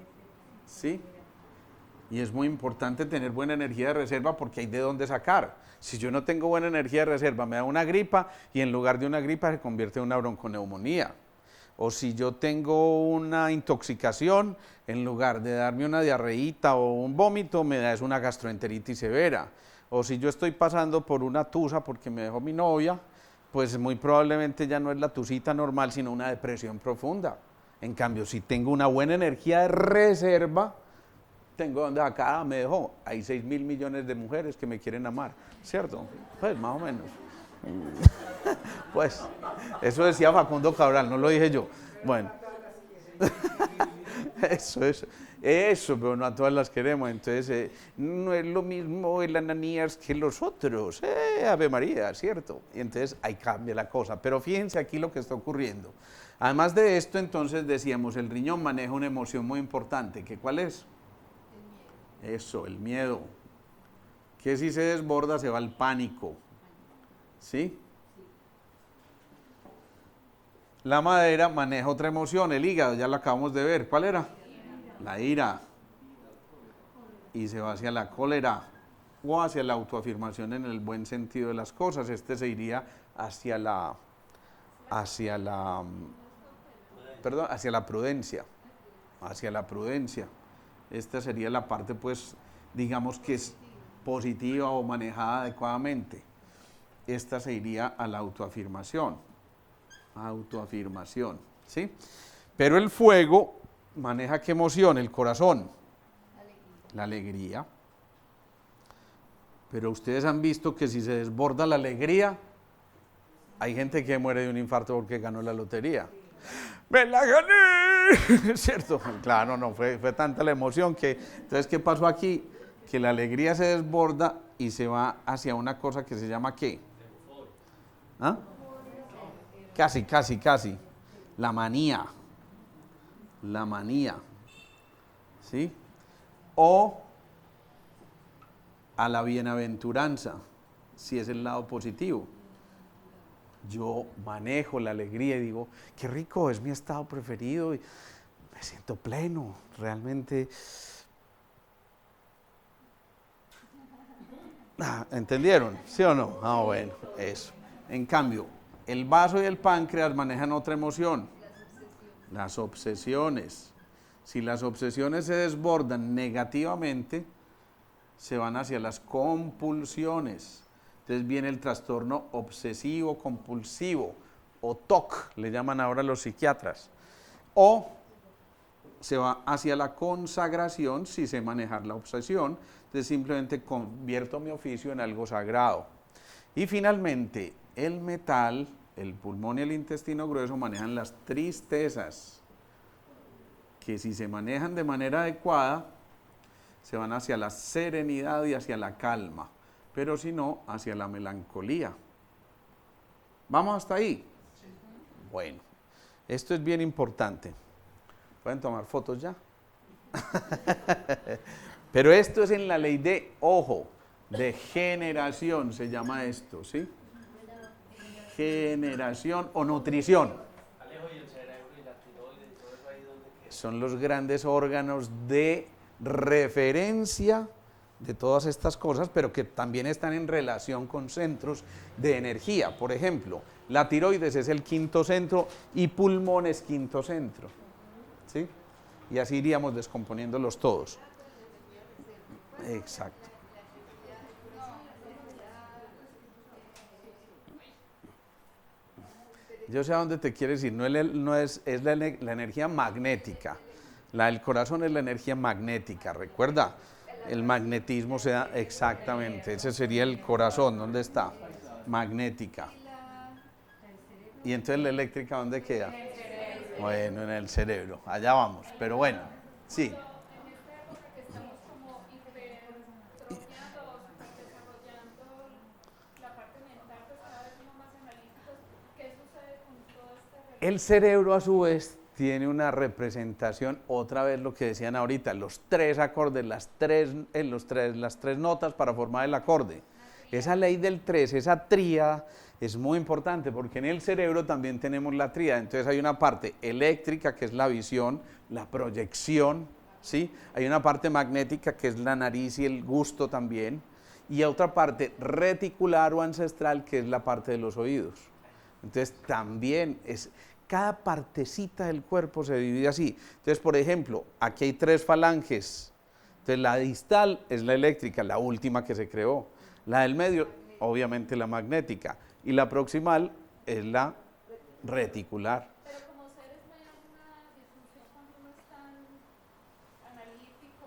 ¿sí? Y es muy importante tener buena energía de reserva porque hay de dónde sacar. Si yo no tengo buena energía de reserva, me da una gripa y en lugar de una gripa se convierte en una bronconeumonía. O si yo tengo una intoxicación, en lugar de darme una diarreíta o un vómito, me da una gastroenteritis severa. O si yo estoy pasando por una tusa porque me dejó mi novia, pues muy probablemente ya no es la tusita normal, sino una depresión profunda. En cambio, si tengo una buena energía de reserva, tengo donde me dejó, hay 6.000 millones de mujeres que me quieren amar, ¿cierto? Pues más o menos. Pues, eso decía Facundo Cabral, no lo dije yo. Bueno, eso, pero no a todas las queremos. Entonces, no es lo mismo el Ananías que los otros. Ave María, ¿cierto? Y entonces ahí cambia la cosa. Pero fíjense aquí lo que está ocurriendo. Además de esto, entonces decíamos, el riñón maneja una emoción muy importante. ¿Que cuál es? Eso, el miedo. Que si se desborda se va al pánico. ¿Sí? La madera maneja otra emoción, el hígado, ya lo acabamos de ver. ¿Cuál era? La ira. Y se va hacia la cólera o hacia la autoafirmación en el buen sentido de las cosas. Este se iría hacia la prudencia. Hacia la prudencia. Esta sería la parte, pues, digamos que es positiva o manejada adecuadamente. Esta se iría a la autoafirmación. Autoafirmación, ¿sí? Pero el fuego maneja qué emoción, el corazón, la alegría. Pero ustedes han visto que si se desborda la alegría, hay gente que muere de un infarto porque ganó la lotería. ¡Me la gané! ¿Cierto? Claro, no, fue tanta la emoción que... Entonces, ¿qué pasó aquí? Que la alegría se desborda y se va hacia una cosa que se llama ¿qué? ¿Ah? Casi. La manía. ¿Sí? O a la bienaventuranza, si es el lado positivo. Yo manejo la alegría y digo, qué rico, es mi estado preferido y me siento pleno, realmente. ¿Entendieron? ¿Sí o no? Bueno, eso. En cambio, el vaso y el páncreas manejan otra emoción, las obsesiones. Si las obsesiones se desbordan negativamente, se van hacia las compulsiones. Entonces viene el trastorno obsesivo compulsivo, o TOC, le llaman ahora los psiquiatras. O se va hacia la consagración, si sé manejar la obsesión, entonces simplemente convierto mi oficio en algo sagrado. Y finalmente, el metal, el pulmón y el intestino grueso manejan las tristezas, que si se manejan de manera adecuada, se van hacia la serenidad y hacia la calma, pero si no, hacia la melancolía. ¿Vamos hasta ahí? Bueno, esto es bien importante. ¿Pueden tomar fotos ya? Pero esto es en la ley de, ojo, de generación, se llama esto, ¿sí? Generación o nutrición. Alejo, y el cerebro y la tiroides y todo eso ahí donde queda. Son los grandes órganos de referencia de todas estas cosas, pero que también están en relación con centros de energía. Por ejemplo, la tiroides es el quinto centro y pulmón es quinto centro, ¿sí? Y así iríamos descomponiéndolos todos. Exacto. Yo sé a dónde te quieres ir, no es la energía magnética. La del corazón es la energía magnética, recuerda, el magnetismo se da exactamente, ese sería el corazón, ¿dónde está? Magnética. ¿Y entonces la eléctrica dónde queda? Bueno, en el cerebro, allá vamos, pero bueno, sí. El cerebro a su vez tiene una representación, otra vez lo que decían ahorita, los tres acordes, las tres notas para formar el acorde. Esa ley del 3, esa tríada es muy importante porque en el cerebro también tenemos la tríada. Entonces hay una parte eléctrica que es la visión, la proyección, ¿sí? Hay una parte magnética que es la nariz y el gusto también, y otra parte reticular o ancestral que es la parte de los oídos. Entonces también es, cada partecita del cuerpo se divide así. Entonces, por ejemplo, aquí hay 3 falanges. Entonces la distal es la eléctrica, la última que se creó. La del medio, obviamente la magnética. Y la proximal es la reticular. Pero como seres no hay alguna disfunción cuando uno es tan analítico,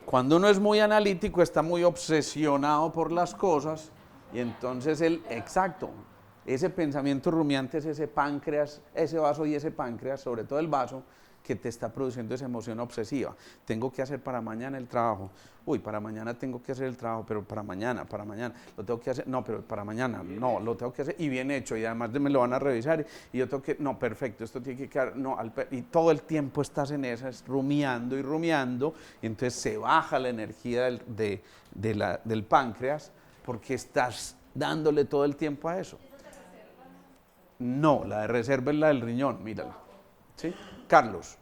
Cuando uno es muy analítico, está muy obsesionado por las cosas, Y entonces exacto, ese pensamiento rumiante es ese páncreas, ese vaso y ese páncreas, sobre todo el vaso, que te está produciendo esa emoción obsesiva. Tengo que hacer para mañana el trabajo. Uy, para mañana tengo que hacer el trabajo, pero para mañana, lo tengo que hacer. No, pero para mañana, no, lo tengo que hacer y bien hecho. Y además me lo van a revisar y yo tengo que, no, perfecto, esto tiene que quedar, no, y todo el tiempo estás en esas, rumiando y rumiando, y entonces se baja la energía del páncreas porque estás dándole todo el tiempo a eso. No, la de reserva es la del riñón, mírala. ¿Sí? Carlos.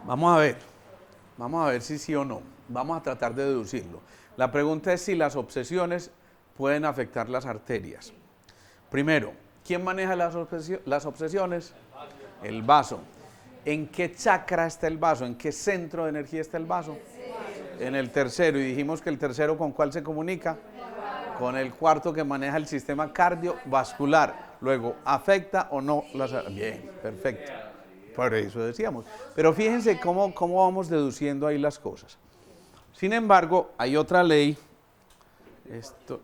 Vamos a ver si sí o no. Vamos a tratar de deducirlo. La pregunta es si las obsesiones pueden afectar las arterias. Primero, ¿quién maneja las obsesiones? El vaso. ¿En qué chakra está el vaso? ¿En qué centro de energía está el vaso? En el tercero. Y dijimos que el tercero, ¿con cuál se comunica? Con el cuarto, que maneja el sistema cardiovascular. Luego, ¿afecta o no las? Bien, perfecto. Por eso decíamos. Pero fíjense cómo vamos deduciendo ahí las cosas. Sin embargo, hay otra ley. Esto.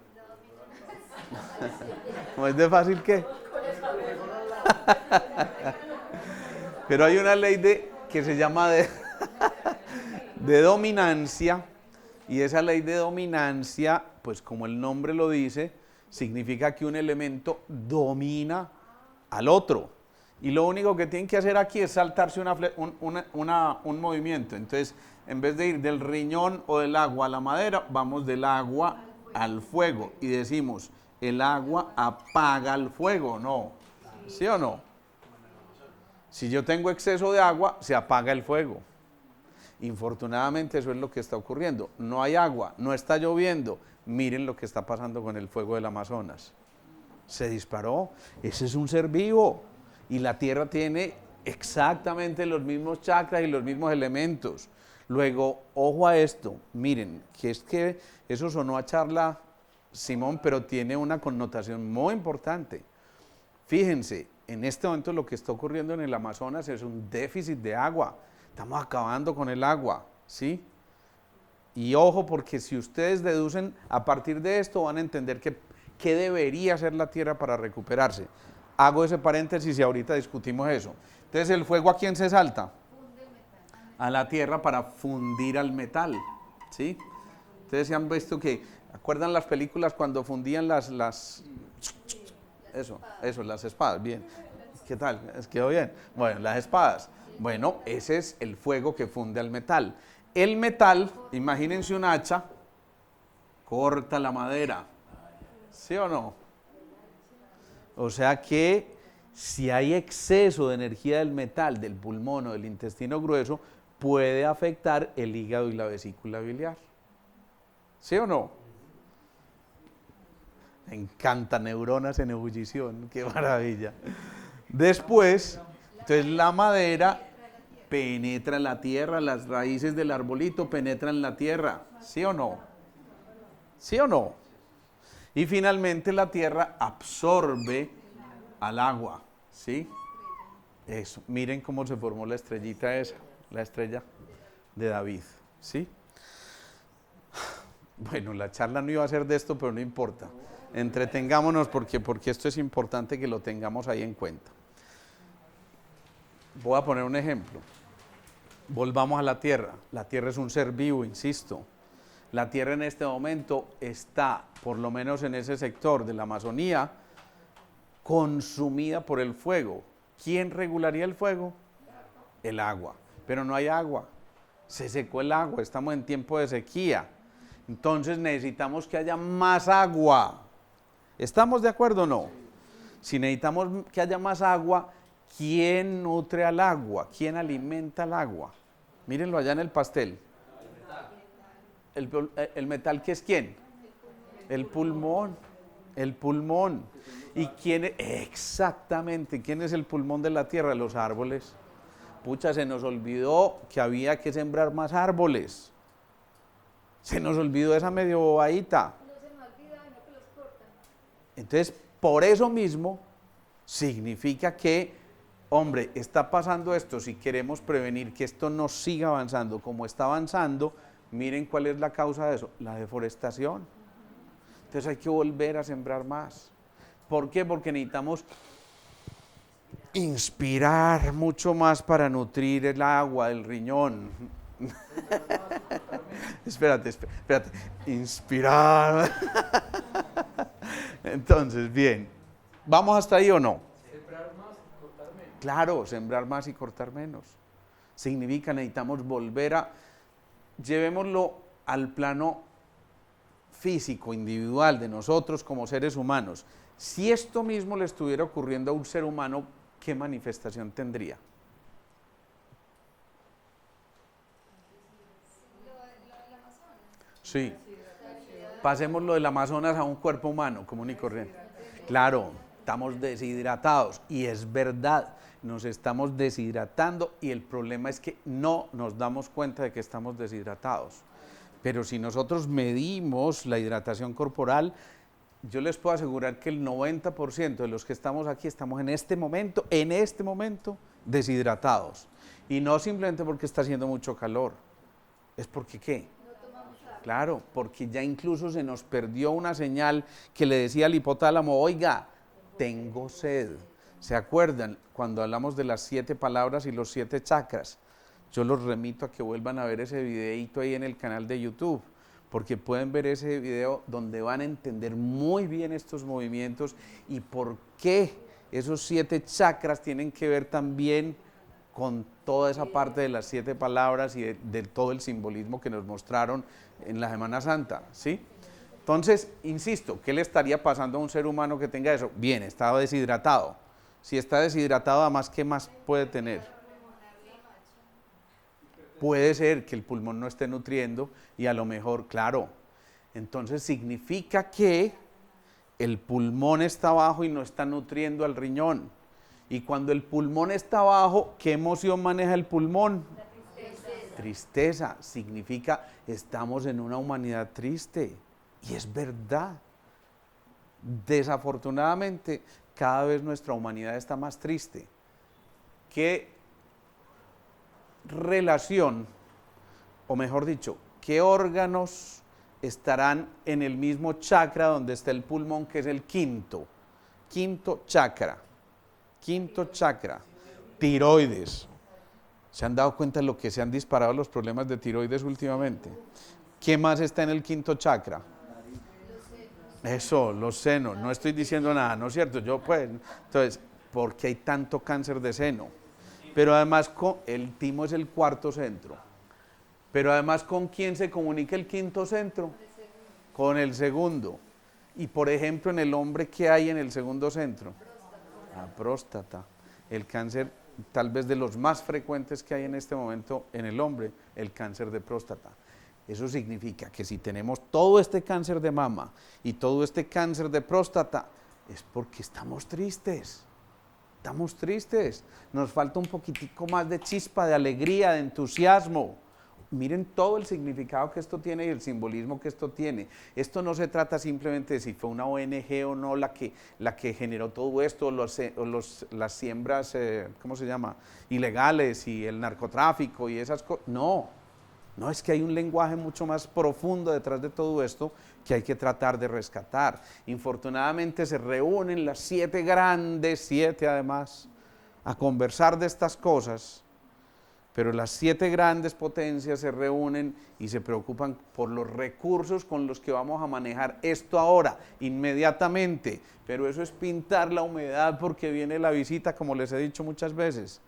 ¿No es de fácil qué? Pero hay una ley que se llama de dominancia. Y esa ley de dominancia, pues como el nombre lo dice, significa que un elemento domina al otro. Y lo único que tienen que hacer aquí es saltarse un movimiento. Entonces, en vez de ir del riñón o del agua a la madera, vamos del agua al fuego. Y decimos, el agua apaga el fuego, ¿no? ¿Sí o no? Si yo tengo exceso de agua, se apaga el fuego. Infortunadamente eso es lo que está ocurriendo. No hay agua, no está lloviendo. Miren lo que está pasando con el fuego del Amazonas. Se disparó. Ese es un ser vivo. Y la tierra tiene exactamente los mismos chakras y los mismos elementos. Luego, ojo a esto. Miren, que es que eso sonó a charla, Simón, pero tiene una connotación muy importante. Fíjense, en este momento lo que está ocurriendo en el Amazonas es un déficit de agua. Estamos acabando con el agua, ¿sí? Y ojo, porque si ustedes deducen a partir de esto, van a entender qué debería hacer la tierra para recuperarse. Hago ese paréntesis y ahorita discutimos eso. Entonces, ¿el fuego a quién se salta? A la tierra para fundir al metal, ¿sí? Ustedes se han visto que, ¿acuerdan las películas cuando fundían las espadas? Bien. ¿Qué tal? ¿Quedó bien? Bueno, las espadas. Bueno, ese es el fuego que funde al metal. El metal, imagínense un hacha, corta la madera. ¿Sí o no? O sea que si hay exceso de energía del metal, del pulmón o del intestino grueso, puede afectar el hígado y la vesícula biliar. ¿Sí o no? Me encanta, neuronas en ebullición, qué maravilla. Después, entonces la madera penetra en la tierra, las raíces del arbolito penetran en la tierra, ¿sí o no? ¿Sí o no? Y finalmente la tierra absorbe al agua, ¿sí? Eso, miren cómo se formó la estrellita esa, la estrella de David, ¿sí? Bueno, la charla no iba a ser de esto, pero no importa. Entretengámonos porque esto es importante que lo tengamos ahí en cuenta. Voy a poner un ejemplo. Volvamos a la tierra. La tierra es un ser vivo, insisto. La tierra en este momento está, por lo menos en ese sector de la Amazonía, consumida por el fuego. ¿Quién regularía el fuego? El agua. Pero no hay agua. Se secó el agua, estamos en tiempo de sequía. Entonces necesitamos que haya más agua. ¿Estamos de acuerdo o no? Si necesitamos que haya más agua, ¿quién nutre al agua? ¿Quién alimenta al agua? Mírenlo allá en el pastel. ¿El metal qué es quién? El pulmón. El pulmón. ¿Y quién? Exactamente. ¿Quién es el pulmón de la tierra? Los árboles. Pucha, se nos olvidó que había que sembrar más árboles. Se nos olvidó esa medio bobadita. Entonces, por eso mismo, significa que hombre, está pasando esto, si queremos prevenir que esto no siga avanzando como está avanzando, miren cuál es la causa de eso, la deforestación. Entonces hay que volver a sembrar más. ¿Por qué? Porque necesitamos inspirar mucho más para nutrir el agua, el riñón. Espérate, inspirar. Entonces, bien, ¿vamos hasta ahí o no? Sembrar más y cortar menos. Claro, sembrar más y cortar menos. Significa necesitamos volver a, llevémoslo al plano físico, individual de nosotros como seres humanos. Si esto mismo le estuviera ocurriendo a un ser humano, ¿qué manifestación tendría? Lo del Amazonas. Sí. Pasemos lo del Amazonas a un cuerpo humano común y corriente. Claro, estamos deshidratados y es verdad, nos estamos deshidratando y el problema es que no nos damos cuenta de que estamos deshidratados. Pero si nosotros medimos la hidratación corporal, yo les puedo asegurar que el 90% de los que estamos aquí estamos en este momento, deshidratados. Y no simplemente porque está haciendo mucho calor, es porque ¿qué? Claro, porque ya incluso se nos perdió una señal que le decía al hipotálamo, oiga, tengo sed. ¿Se acuerdan cuando hablamos de las 7 palabras y los 7 chakras? Yo los remito a que vuelvan a ver ese videíto ahí en el canal de YouTube, porque pueden ver ese video donde van a entender muy bien estos movimientos y por qué esos 7 chakras tienen que ver también con toda esa parte de las 7 palabras y de todo el simbolismo que nos mostraron en la Semana Santa, ¿sí? Entonces, insisto, ¿qué le estaría pasando a un ser humano que tenga eso? Bien, estaba deshidratado. Si está deshidratado, además, ¿qué más puede tener? Puede ser que el pulmón no esté nutriendo y a lo mejor, claro, entonces significa que el pulmón está abajo y no está nutriendo al riñón. Y cuando el pulmón está abajo, ¿qué emoción maneja el pulmón? Tristeza. Significa estamos en una humanidad triste. Y es verdad. Desafortunadamente, cada vez nuestra humanidad está más triste. ¿Qué relación, o mejor dicho, qué órganos estarán en el mismo chakra donde está el pulmón, que es el quinto chakra? Quinto chakra, tiroides. ¿Se han dado cuenta de lo que se han disparado los problemas de tiroides últimamente? ¿Qué más está en el quinto chakra? Eso, los senos. No estoy diciendo nada, ¿no es cierto? Entonces, ¿por qué hay tanto cáncer de seno? Pero además, el timo es el cuarto centro. Pero además, ¿con quién se comunica el quinto centro? Con el segundo. Y por ejemplo, en el hombre, ¿qué hay en el segundo centro? La próstata, el cáncer tal vez de los más frecuentes que hay en este momento en el hombre, el cáncer de próstata. Eso significa que si tenemos todo este cáncer de mama y todo este cáncer de próstata, es porque estamos tristes, nos falta un poquitico más de chispa, de alegría, de entusiasmo. Miren todo el significado que esto tiene y el simbolismo que esto tiene. Esto no se trata simplemente de si fue una ONG o no la que generó todo esto, las siembras, ¿cómo se llama? Ilegales y el narcotráfico y esas cosas. No, es que hay un lenguaje mucho más profundo detrás de todo esto que hay que tratar de rescatar. Infortunadamente se reúnen las 7 grandes, 7 además, a conversar de estas cosas. Pero las 7 grandes potencias se reúnen y se preocupan por los recursos con los que vamos a manejar esto ahora, inmediatamente. Pero eso es pintar la humedad porque viene la visita, como les he dicho muchas veces.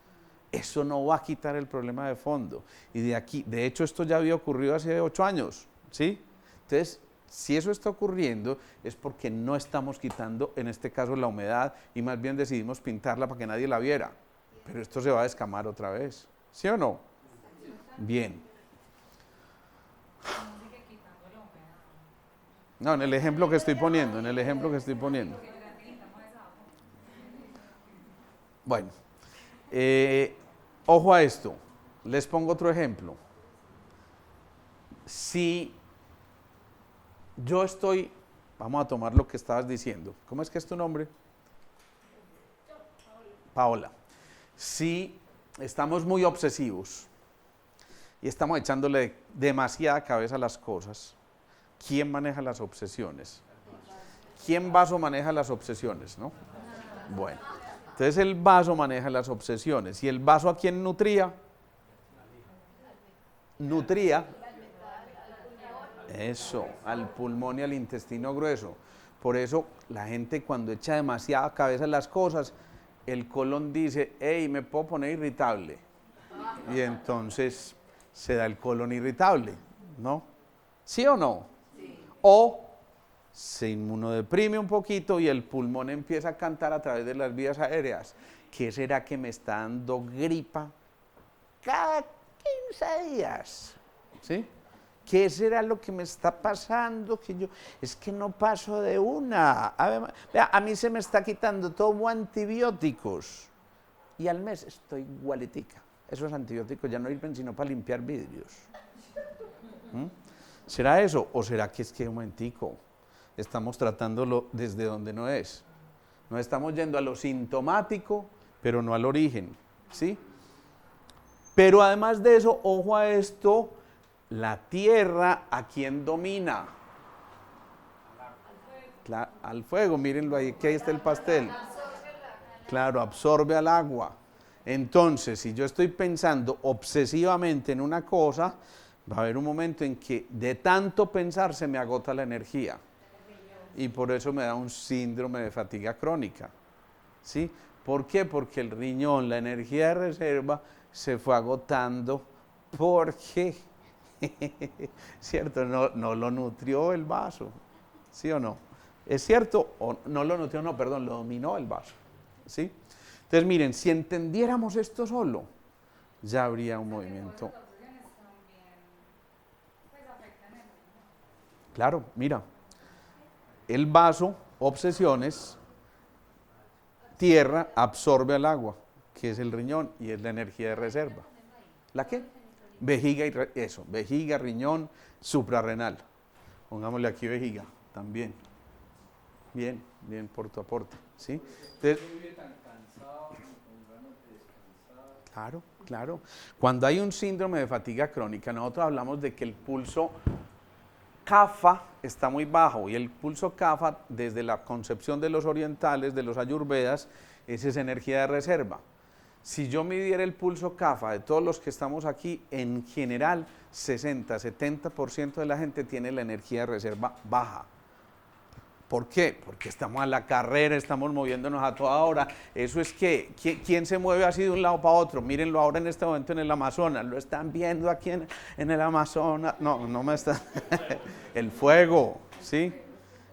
Eso no va a quitar el problema de fondo. Y de hecho, esto ya había ocurrido hace 8 años, ¿sí? Entonces, si eso está ocurriendo, es porque no estamos quitando, en este caso, la humedad y más bien decidimos pintarla para que nadie la viera. Pero esto se va a descamar otra vez. ¿Sí o no? Bien. No, en el ejemplo que estoy poniendo, Bueno, ojo a esto. Les pongo otro ejemplo. Si yo estoy, vamos a tomar lo que estabas diciendo. ¿Cómo es que es tu nombre? Paola. Si estamos muy obsesivos y estamos echándole demasiada cabeza a las cosas, ¿quién maneja las obsesiones? ¿Quién vaso maneja las obsesiones, no? Bueno, entonces el vaso maneja las obsesiones. ¿Y el vaso a quién nutría? Nutría, eso, al pulmón y al intestino grueso. Por eso la gente cuando echa demasiada cabeza en las cosas, el colon dice, hey, me puedo poner irritable. Y entonces se da el colon irritable, ¿no? ¿Sí o no? Sí. O se inmunodeprime un poquito y el pulmón empieza a cantar a través de las vías aéreas. ¿Qué será que me está dando gripa cada 15 días? ¿Sí? ¿Qué será lo que me está pasando? Es que no paso de una. A mí se me está quitando, tomo antibióticos y al mes estoy igualitica. Esos antibióticos ya no sirven sino para limpiar vidrios. ¿Será eso? ¿O será que es que un momentico estamos tratándolo desde donde no es? Nos estamos yendo a lo sintomático, pero no al origen, ¿sí? Pero además de eso, ojo a esto, la tierra, ¿a quién domina? Al fuego, mírenlo ahí, que ahí está el pastel. Claro, absorbe al agua. Entonces, si yo estoy pensando obsesivamente en una cosa, va a haber un momento en que de tanto pensar se me agota la energía. Y por eso me da un síndrome de fatiga crónica. ¿Sí? ¿Por qué? Porque el riñón, la energía de reserva, se fue agotando porque, ¿cierto? No lo nutrió el vaso. ¿Sí o no? ¿Es cierto? O no lo nutrió, no, perdón, lo dominó el vaso. ¿Sí? Entonces, miren, si entendiéramos esto solo, ya habría un movimiento. Claro, mira, el vaso, obsesiones, tierra absorbe al agua, que es el riñón y es la energía de reserva. ¿La qué? Vejiga y vejiga, riñón, suprarrenal. Pongámosle aquí vejiga también. Bien por tu aporte, ¿sí? Entonces, claro. Cuando hay un síndrome de fatiga crónica, nosotros hablamos de que el pulso kapha está muy bajo y el pulso kapha, desde la concepción de los orientales, de los ayurvedas, es esa energía de reserva. Si yo midiera el pulso kapha de todos los que estamos aquí, en general 60-70% de la gente tiene la energía de reserva baja. ¿Por qué? Porque estamos a la carrera, estamos moviéndonos a toda hora. Eso es que, ¿quién se mueve así de un lado para otro? Mírenlo ahora en este momento en el Amazonas. ¿Lo están viendo aquí en el Amazonas? No me está. El fuego, ¿sí?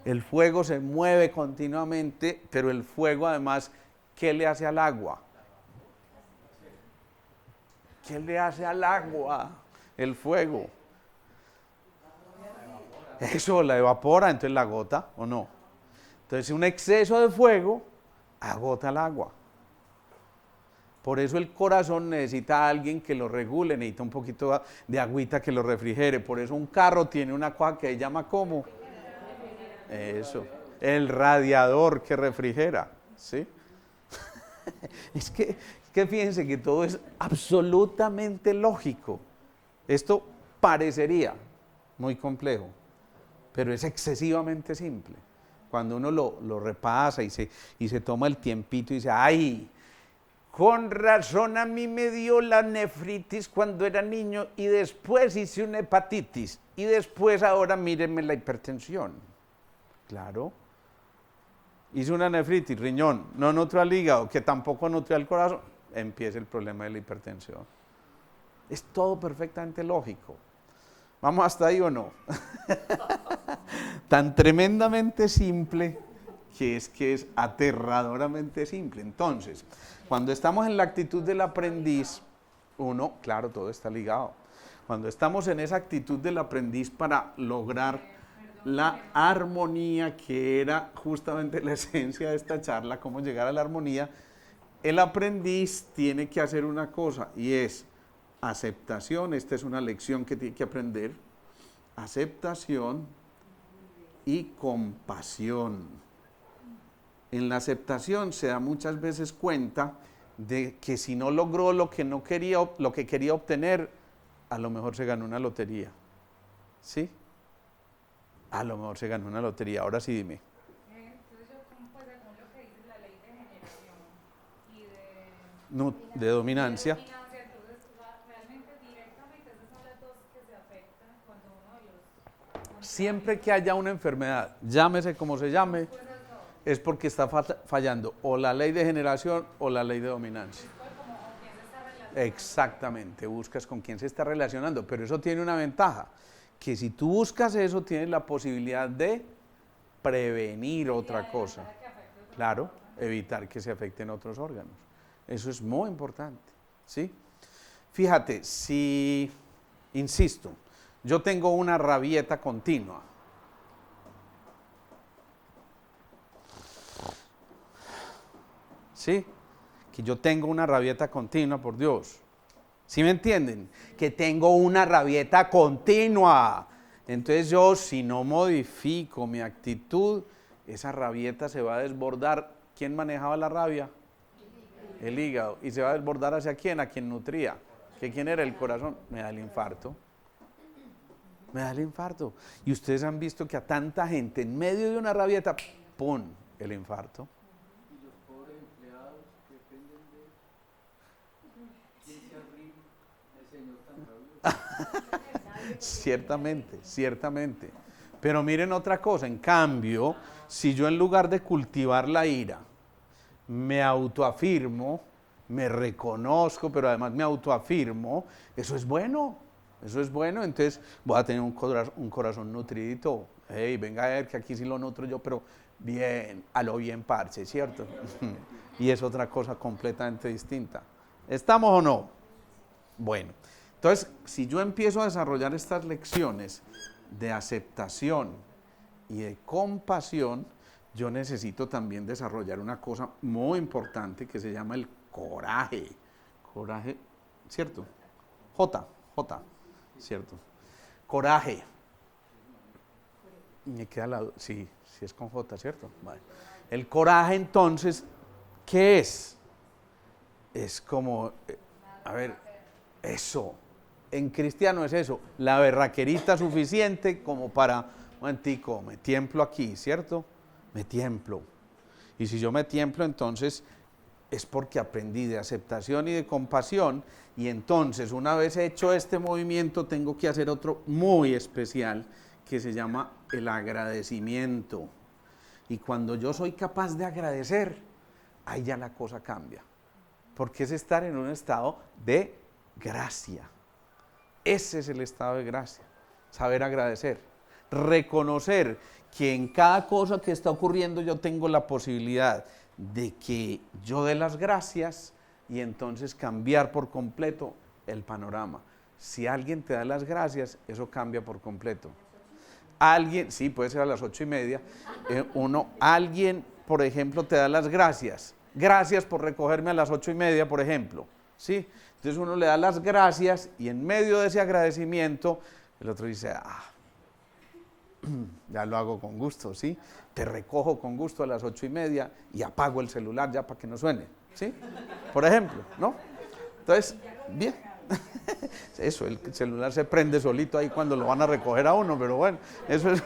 El fuego se mueve continuamente, pero el fuego además, ¿qué le hace al agua? ¿Qué le hace al agua? El fuego. Eso la evapora, entonces la agota, ¿o no? Entonces un exceso de fuego agota el agua. Por eso el corazón necesita a alguien que lo regule, necesita un poquito de agüita que lo refrigere. Por eso un carro tiene una cosa que se llama ¿cómo? Eso, el radiador que refrigera, ¿sí? Es que fíjense que todo es absolutamente lógico. Esto parecería muy complejo, pero es excesivamente simple. Cuando uno lo repasa y se toma el tiempito y dice, ¡ay! Con razón a mí me dio la nefritis cuando era niño y después hice una hepatitis y después ahora mírenme la hipertensión. Claro. Hice una nefritis, riñón, no nutrió al hígado, que tampoco nutrió al corazón, empieza el problema de la hipertensión. Es todo perfectamente lógico. ¿Vamos hasta ahí o no? Tan tremendamente simple que es aterradoramente simple. Entonces, cuando estamos en la actitud del aprendiz, claro, todo está ligado. Cuando estamos en esa actitud del aprendiz para lograr la armonía, que era justamente la esencia de esta charla, cómo llegar a la armonía, el aprendiz tiene que hacer una cosa y es aceptación. Esta es una lección que tiene que aprender. Aceptación y compasión. En la aceptación se da muchas veces cuenta de que si no logró lo que no quería, lo que quería obtener, a lo mejor se ganó una lotería. ¿Sí? A lo mejor se ganó una lotería. Ahora sí dime. Entonces yo, como pues según lo que dice la ley de generación y De dominancia. entonces realmente directamente esas son las dos que se afectan cuando uno de los... Siempre que haya una enfermedad, llámese como se llame, Pues esas dos, es porque está fallando o la ley de generación o la ley de dominancia. pues como con quién se está relacionando. Exactamente, buscas con quién se está relacionando, pero eso tiene una ventaja, que si tú buscas eso, tienes la posibilidad de prevenir otra cosa. Para que afecte otro Claro, evitar que se afecten otros órganos. Eso es muy importante, ¿sí? Fíjate, si, insisto, yo tengo una rabieta continua, ¿sí? Que yo tengo una rabieta continua, por Dios. ¿Sí me entienden? Que tengo una rabieta continua. Entonces yo, si no modifico mi actitud, esa rabieta se va a desbordar. ¿Quién manejaba la rabia? El hígado. ¿Y se va a desbordar hacia quién? A quien nutría. ¿Que quién era? El corazón. Me da el infarto. Me da el infarto. Y ustedes han visto que a tanta gente, en medio de una rabieta, ¡pum!, el infarto. Y los pobres empleados que dependen de quién se arriba, el señor tan rabioso. Ciertamente, ciertamente. Pero miren otra cosa, en cambio, si yo en lugar de cultivar la ira, me autoafirmo, me reconozco, pero además me autoafirmo, eso es bueno, entonces voy a tener un corazón nutridito. Hey, venga a ver que aquí sí lo nutro yo, pero bien, a lo bien parche, ¿cierto? Y es otra cosa completamente distinta. ¿Estamos o no? Bueno, entonces, si yo empiezo a desarrollar estas lecciones de aceptación y de compasión, yo necesito también desarrollar una cosa muy importante que se llama el coraje. Coraje, ¿cierto? J, ¿cierto? Coraje. Me queda la duda, sí es con J, ¿cierto? Vale. El coraje, entonces, ¿qué es? Es como, a ver, eso. En cristiano es eso, la berraquerita suficiente como para, un momentico, me tiemplo aquí, ¿cierto? Me tiemplo. Y si yo me tiemplo, entonces es porque aprendí de aceptación y de compasión, y entonces una vez hecho este movimiento tengo que hacer otro muy especial que se llama el agradecimiento. Y cuando yo soy capaz de agradecer, ahí ya la cosa cambia, porque es estar en un estado de gracia. Ese es el estado de gracia, saber agradecer, reconocer que en cada cosa que está ocurriendo yo tengo la posibilidad de que yo dé las gracias y entonces cambiar por completo el panorama. Si alguien te da las gracias, eso cambia por completo. Alguien, sí, puede ser a las 8:30, alguien, por ejemplo, te da las gracias. Gracias por recogerme a las 8:30, por ejemplo, ¿sí? Entonces uno le da las gracias y en medio de ese agradecimiento, el otro dice, ya lo hago con gusto, ¿sí? Te recojo con gusto a las 8:30 y apago el celular ya para que no suene, ¿sí? Por ejemplo, ¿no? Entonces, bien. Eso, el celular se prende solito ahí cuando lo van a recoger a uno, pero bueno, eso es...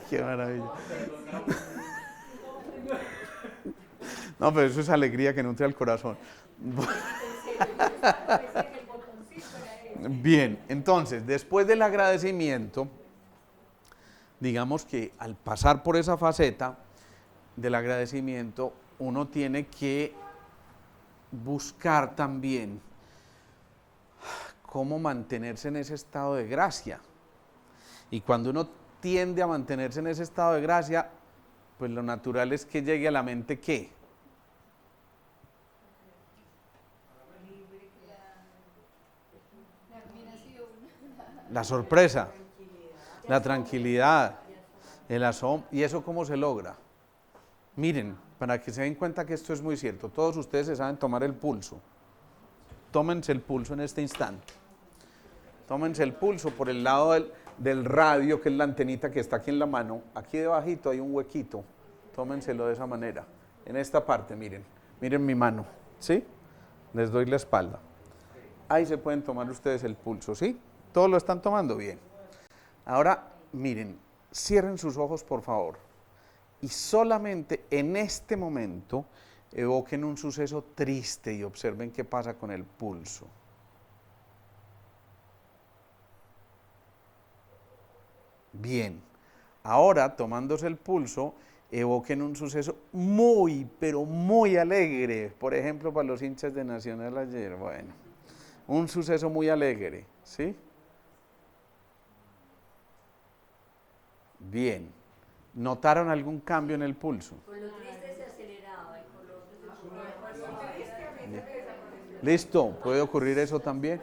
Qué maravilla. No, pero eso es alegría que nutre al corazón. Bien, entonces, después del agradecimiento, digamos que al pasar por esa faceta del agradecimiento, uno tiene que buscar también cómo mantenerse en ese estado de gracia. Y cuando uno tiende a mantenerse en ese estado de gracia, pues lo natural es que llegue a la mente ¿qué? La sorpresa, la tranquilidad, el asombro. ¿Y eso cómo se logra? Miren, para que se den cuenta que esto es muy cierto, todos ustedes se saben tomar el pulso. Tómense el pulso en este instante. Tómense el pulso por el lado del radio, que es la antenita que está aquí en la mano. Aquí debajito hay un huequito. tómenselo de esa manera. En esta parte, miren mi mano, ¿sí? Les doy la espalda. Ahí se pueden tomar ustedes el pulso, ¿sí? ¿Todos lo están tomando? Bien. Ahora, miren, cierren sus ojos, por favor. Y solamente en este momento evoquen un suceso triste y observen qué pasa con el pulso. Bien. Ahora, tomándose el pulso, evoquen un suceso muy, pero muy alegre. Por ejemplo, para los hinchas de Nacional ayer, bueno, un suceso muy alegre, ¿sí? Bien. ¿Notaron algún cambio en el pulso? Con lo triste se aceleraba y con lo otro se... ¿Listo? ¿Puede ocurrir eso también?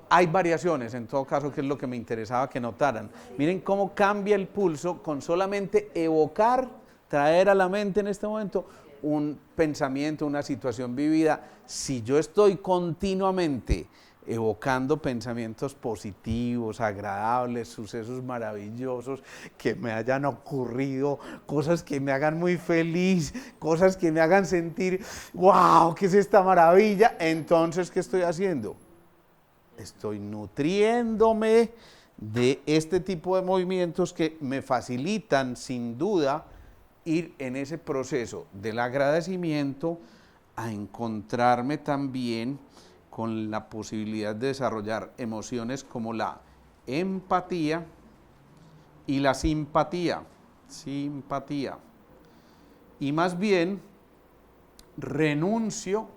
Hay variaciones, en todo caso, que es lo que me interesaba que notaran. Miren cómo cambia el pulso con solamente evocar, traer a la mente en este momento un pensamiento, una situación vivida. Si yo estoy continuamente evocando pensamientos positivos, agradables, sucesos maravillosos que me hayan ocurrido, cosas que me hagan muy feliz, cosas que me hagan sentir, wow, ¿qué es esta maravilla? Entonces, ¿qué estoy haciendo? Estoy nutriéndome de este tipo de movimientos que me facilitan, sin duda, ir en ese proceso del agradecimiento a encontrarme también con la posibilidad de desarrollar emociones como la empatía y la simpatía. Simpatía. Y más bien renuncio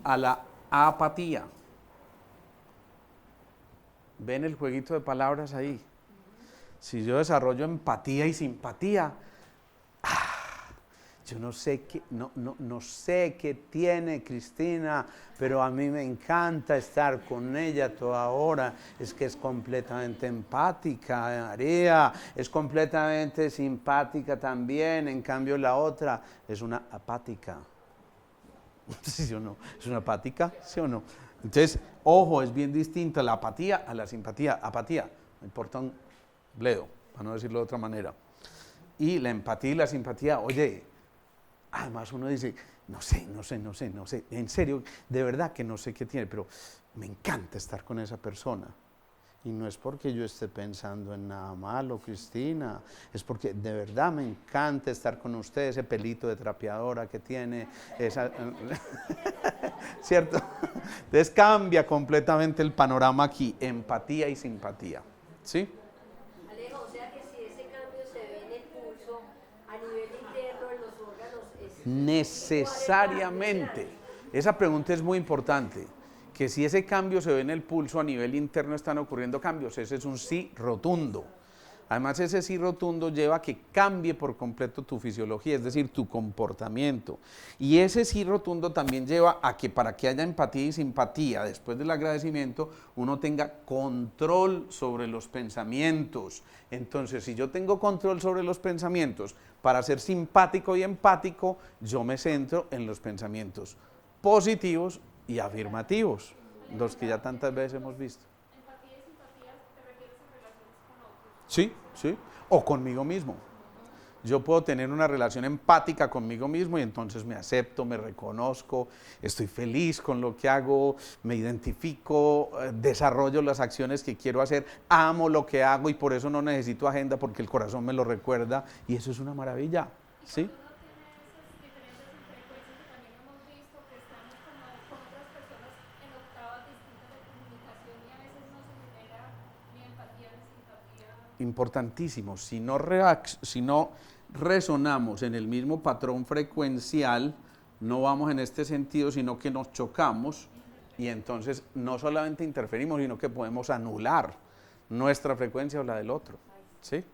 a la apatía. ¿Ven el jueguito de palabras ahí? Si yo desarrollo empatía y simpatía, yo no sé qué tiene Cristina, pero a mí me encanta estar con ella toda hora. Es que es completamente empática, María, es completamente simpática también. En cambio la otra es una apática. ¿Sí o no? ¿Es una apática? ¿Sí o no? Entonces, ojo, es bien distinta la apatía a la simpatía. Apatía, me importa un bledo, para no decirlo de otra manera. Y la empatía y la simpatía, oye, además uno dice, no sé, en serio, de verdad que no sé qué tiene, pero me encanta estar con esa persona. Y no es porque yo esté pensando en nada malo, Cristina, es porque de verdad me encanta estar con usted, ese pelito de trapeadora que tiene, esa... ¿Cierto? Entonces cambia completamente el panorama aquí, empatía y simpatía, ¿sí? Alejo, o sea que si ese cambio se ve en el pulso, a nivel interno en los órganos es... Necesariamente. Esa pregunta es muy importante. Que si ese cambio se ve en el pulso, a nivel interno están ocurriendo cambios. Ese es un sí rotundo. Además, ese sí rotundo lleva a que cambie por completo tu fisiología, es decir, tu comportamiento. Y ese sí rotundo también lleva a que para que haya empatía y simpatía, después del agradecimiento, uno tenga control sobre los pensamientos. Entonces, si yo tengo control sobre los pensamientos, para ser simpático y empático, yo me centro en los pensamientos positivos y afirmativos, los que ya tantas veces hemos visto. Empatía y simpatía, ¿te refieres a relaciones con otros? Sí, sí, o conmigo mismo. Yo puedo tener una relación empática conmigo mismo y entonces me acepto, me reconozco, estoy feliz con lo que hago, me identifico, desarrollo las acciones que quiero hacer, amo lo que hago y por eso no necesito agenda porque el corazón me lo recuerda y eso es una maravilla, ¿sí? Importantísimo, si no resonamos en el mismo patrón frecuencial, no vamos en este sentido, sino que nos chocamos y entonces no solamente interferimos, sino que podemos anular nuestra frecuencia o la del otro, ¿sí?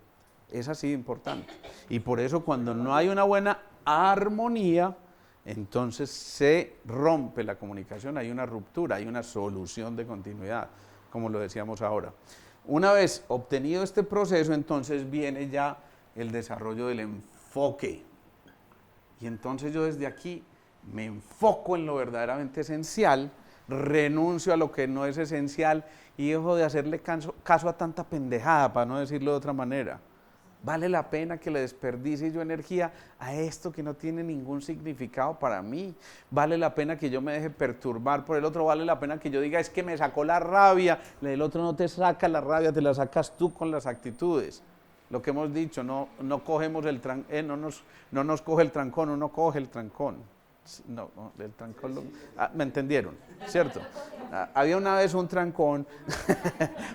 Es así de importante. Y por eso cuando no hay una buena armonía, entonces se rompe la comunicación, hay una ruptura, hay una solución de continuidad, como lo decíamos ahora. Una vez obtenido este proceso, entonces viene ya el desarrollo del enfoque. Y entonces yo desde aquí me enfoco en lo verdaderamente esencial, renuncio a lo que no es esencial y dejo de hacerle caso a tanta pendejada, para no decirlo de otra manera. ¿Vale la pena que le desperdicie yo energía a esto que no tiene ningún significado para mí? ¿Vale la pena que yo me deje perturbar por el otro? ¿Vale la pena que yo diga, es que me sacó la rabia? El otro no te saca la rabia, te la sacas tú con las actitudes. Lo que hemos dicho, no cogemos no nos coge el trancón, uno coge el trancón. No, el trancón, ¿me entendieron? ¿Cierto? Había una vez un trancón,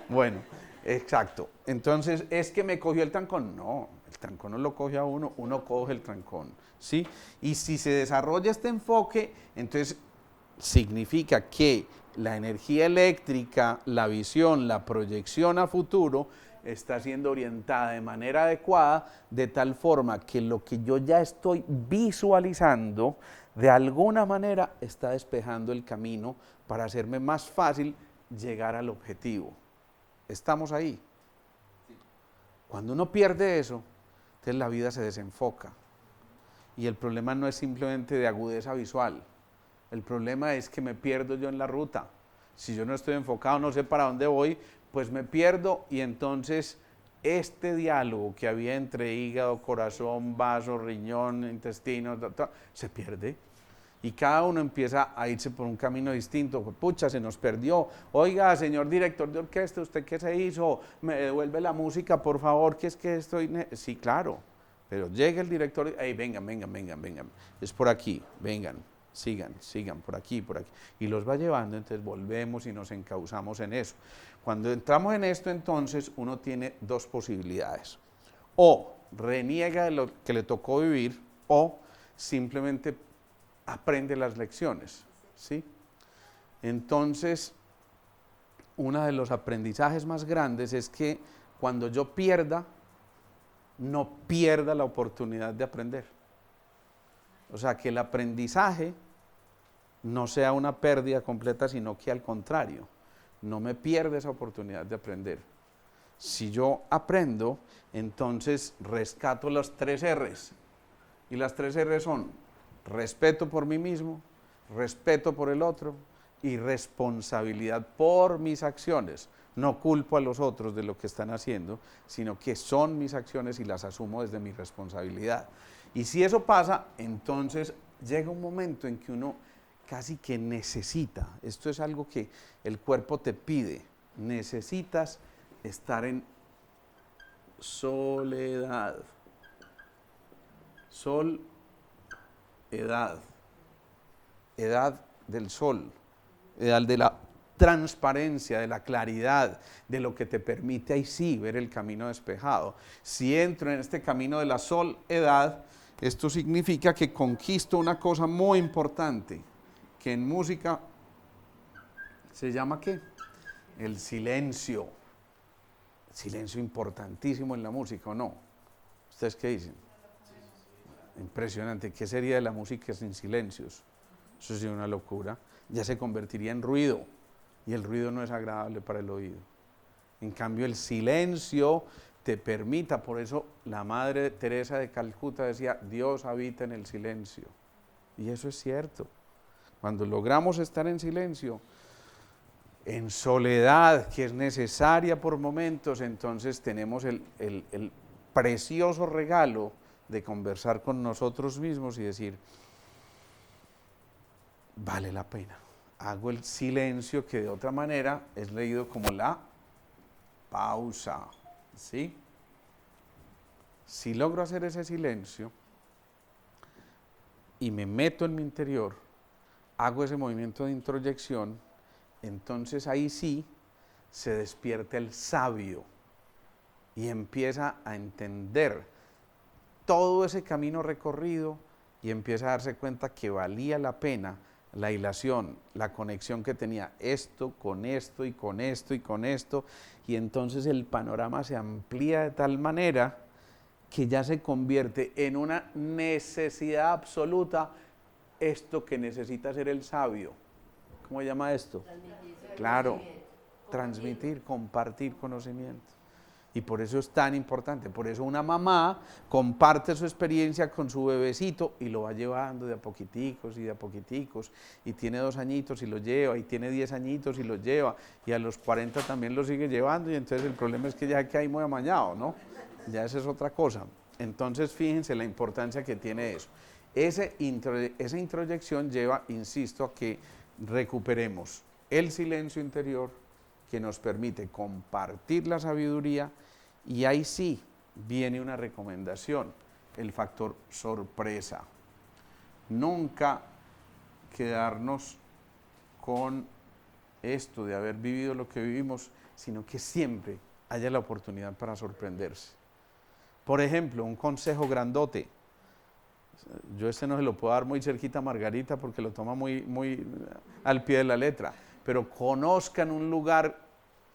bueno, exacto. Entonces, ¿es que me cogió el trancón? No, el trancón no lo coge a uno, uno coge el trancón, ¿sí? Y si se desarrolla este enfoque, entonces significa que la energía eléctrica, la visión, la proyección a futuro está siendo orientada de manera adecuada, de tal forma que lo que yo ya estoy visualizando, de alguna manera está despejando el camino para hacerme más fácil llegar al objetivo. ¿Estamos ahí? Cuando uno pierde eso, entonces la vida se desenfoca. Y el problema no es simplemente de agudeza visual. El problema es que me pierdo yo en la ruta. Si yo no estoy enfocado, no sé para dónde voy, pues me pierdo y entonces este diálogo que había entre hígado, corazón, vaso, riñón, intestino, se pierde. Y cada uno empieza a irse por un camino distinto. Pucha, se nos perdió. Oiga, señor director de orquesta, ¿usted qué se hizo? ¿Me devuelve la música, por favor? Que es que estoy... Sí, claro. Pero llega el director y, hey, vengan. Es por aquí, vengan. Sigan, por aquí. Y los va llevando, entonces volvemos y nos encauzamos en eso. Cuando entramos en esto, entonces, uno tiene dos posibilidades. O reniega de lo que le tocó vivir, o simplemente aprende las lecciones, ¿sí? Entonces, uno de los aprendizajes más grandes es que cuando yo pierda, no pierda la oportunidad de aprender. O sea, que el aprendizaje no sea una pérdida completa, sino que al contrario, no me pierda esa oportunidad de aprender. Si yo aprendo, entonces rescato las 3 R's. Y las 3 R's son respeto por mí mismo, respeto por el otro y responsabilidad por mis acciones. No culpo a los otros de lo que están haciendo, sino que son mis acciones y las asumo desde mi responsabilidad. Y si eso pasa, entonces llega un momento en que uno casi que necesita, esto es algo que el cuerpo te pide, necesitas estar en soledad. Sol, edad del sol, edad de la transparencia, de la claridad, de lo que te permite ahí sí ver el camino despejado. Si entro en este camino de la soledad, esto significa que conquisto una cosa muy importante, que en música se llama ¿qué? El silencio. Silencio importantísimo en la música, ¿o no? ¿Ustedes qué dicen? Impresionante. ¿Qué sería de la música sin silencios? Eso sería una locura. Ya se convertiría en ruido y el ruido no es agradable para el oído. En cambio, el silencio te permita, por eso la Madre Teresa de Calcuta decía, Dios habita en el silencio. Y eso es cierto. Cuando logramos estar en silencio, en soledad, que es necesaria por momentos, entonces tenemos el precioso regalo de conversar con nosotros mismos y decir, vale la pena. Hago el silencio, que de otra manera es leído como la pausa, ¿sí? Si logro hacer ese silencio y me meto en mi interior, hago ese movimiento de introyección, entonces ahí sí se despierta el sabio y empieza a entender todo ese camino recorrido y empieza a darse cuenta que valía la pena la hilación, la conexión que tenía esto con esto y con esto y con esto, y entonces el panorama se amplía de tal manera que ya se convierte en una necesidad absoluta esto que necesita ser el sabio. ¿Cómo se llama esto? Claro, transmitir, compartir conocimiento. Y por eso es tan importante, por eso una mamá comparte su experiencia con su bebecito y lo va llevando de a poquiticos y de a poquiticos, y tiene 2 añitos y lo lleva, y tiene 10 añitos y lo lleva, y a los 40 también lo sigue llevando, y entonces el problema es que ya cae muy amañado, ¿no? ya esa es otra cosa. Entonces, fíjense la importancia que tiene eso. Esa introyección lleva, insisto, a que recuperemos el silencio interior que nos permite compartir la sabiduría, y ahí sí viene una recomendación, el factor sorpresa. Nunca quedarnos con esto de haber vivido lo que vivimos, sino que siempre haya la oportunidad para sorprenderse. Por ejemplo, un consejo grandote. Yo no se lo puedo dar muy cerquita a Margarita porque lo toma muy al pie de la letra, pero conozcan un lugar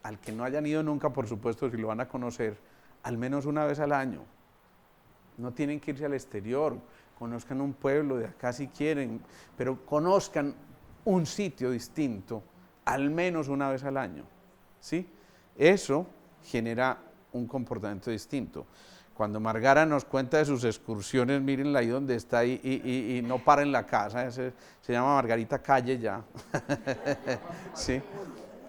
al que no hayan ido nunca, por supuesto, si lo van a conocer, al menos una vez al año. No tienen que irse al exterior, conozcan un pueblo de acá si quieren, pero conozcan un sitio distinto al menos una vez al año, ¿sí? Eso genera un comportamiento distinto. Cuando Margara nos cuenta de sus excursiones, mírenla ahí donde está y no para en la casa, se llama Margarita Calle ya. ¿Sí?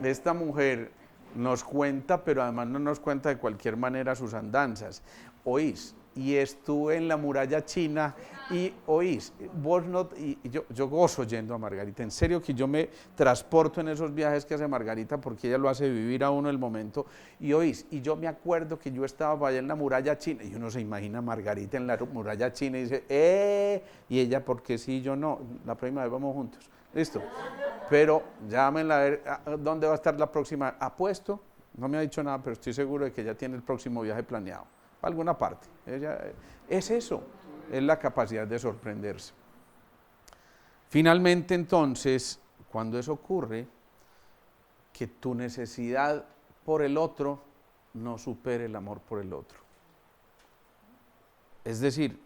Esta mujer nos cuenta, pero además no nos cuenta de cualquier manera sus andanzas. Oís, y estuve en la muralla china y oís, vos no, y yo gozo yendo a Margarita, en serio que yo me transporto en esos viajes que hace Margarita porque ella lo hace vivir a uno el momento, y oís, y yo me acuerdo que yo estaba allá en la muralla china, y uno se imagina a Margarita en la muralla china y dice, y ella, porque sí, yo no, la próxima vez vamos juntos, listo, pero llámenla a ver, ¿dónde va a estar la próxima? Apuesto, no me ha dicho nada, pero estoy seguro de que ya tiene el próximo viaje planeado, a alguna parte, ella, es eso. Es la capacidad de sorprenderse. Finalmente, entonces, cuando eso ocurre, que tu necesidad por el otro no supere el amor por el otro. Es decir,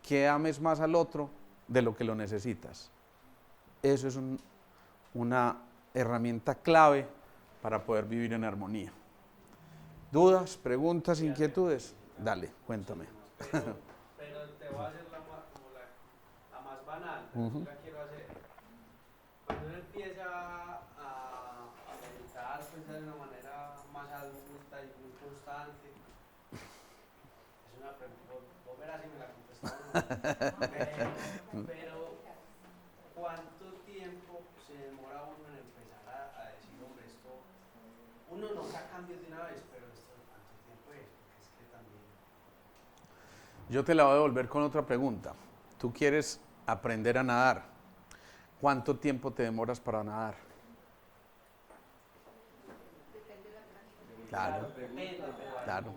que ames más al otro de lo que lo necesitas. Eso es una herramienta clave para poder vivir en armonía. ¿Dudas, preguntas, inquietudes? Dale, cuéntame. Pero te voy a hacer como la más banal, pero sí la quiero hacer. Cuando uno empieza a meditar pues, de una manera más adulta y muy constante, es una pregunta, vos verás si me la contestas. Pero ¿cuánto tiempo se demora uno en empezar a decir, hombre, esto, uno nota cambios de una vez, pero esto cuánto tiempo es? Porque es que también... Yo te la voy a devolver con otra pregunta. Tú quieres aprender a nadar. ¿Cuánto tiempo te demoras para nadar? Claro, claro.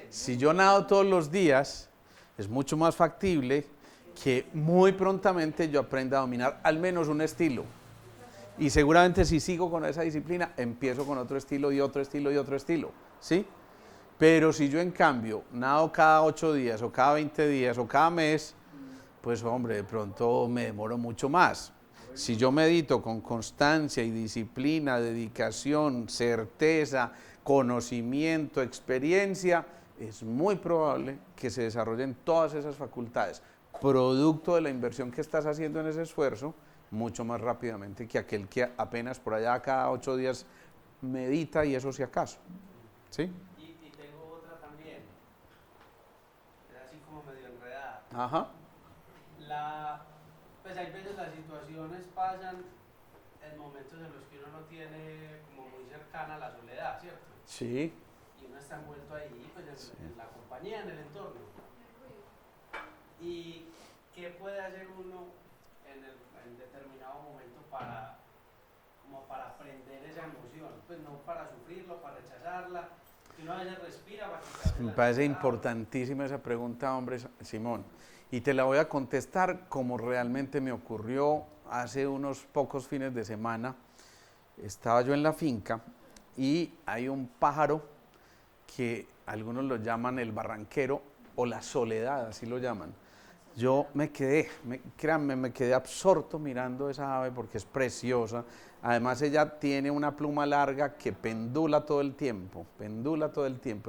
Si yo nado todos los días, es mucho más factible que muy prontamente yo aprenda a dominar al menos un estilo. Y seguramente si sigo con esa disciplina, empiezo con otro estilo y otro estilo y otro estilo. ¿Sí? Pero si yo en cambio nado cada 8 días o cada 20 días o cada mes, pues hombre, de pronto me demoro mucho más. Si yo medito con constancia y disciplina, dedicación, certeza, conocimiento, experiencia, es muy probable que se desarrollen todas esas facultades, producto de la inversión que estás haciendo en ese esfuerzo, mucho más rápidamente que aquel que apenas por allá cada 8 días medita y eso si acaso. ¿Sí? Y tengo otra también, es así como medio enredada. Ajá. Pues hay veces las situaciones pasan en momentos en los que uno no tiene como muy cercana la soledad, ¿cierto? Sí. Y uno está envuelto ahí, pues en la compañía, en el entorno. ¿Y qué puede hacer uno en determinado momento para aprender esa emoción? Pues no para sufrirlo, para rechazarla, que uno a veces respira para quitarse. Me parece importantísima esa pregunta, hombre, Simón. Y te la voy a contestar como realmente me ocurrió hace unos pocos fines de semana. Estaba yo en la finca y hay un pájaro que algunos lo llaman el barranquero o la soledad, así lo llaman. Yo me quedé absorto mirando esa ave porque es preciosa. Además ella tiene una pluma larga que pendula todo el tiempo,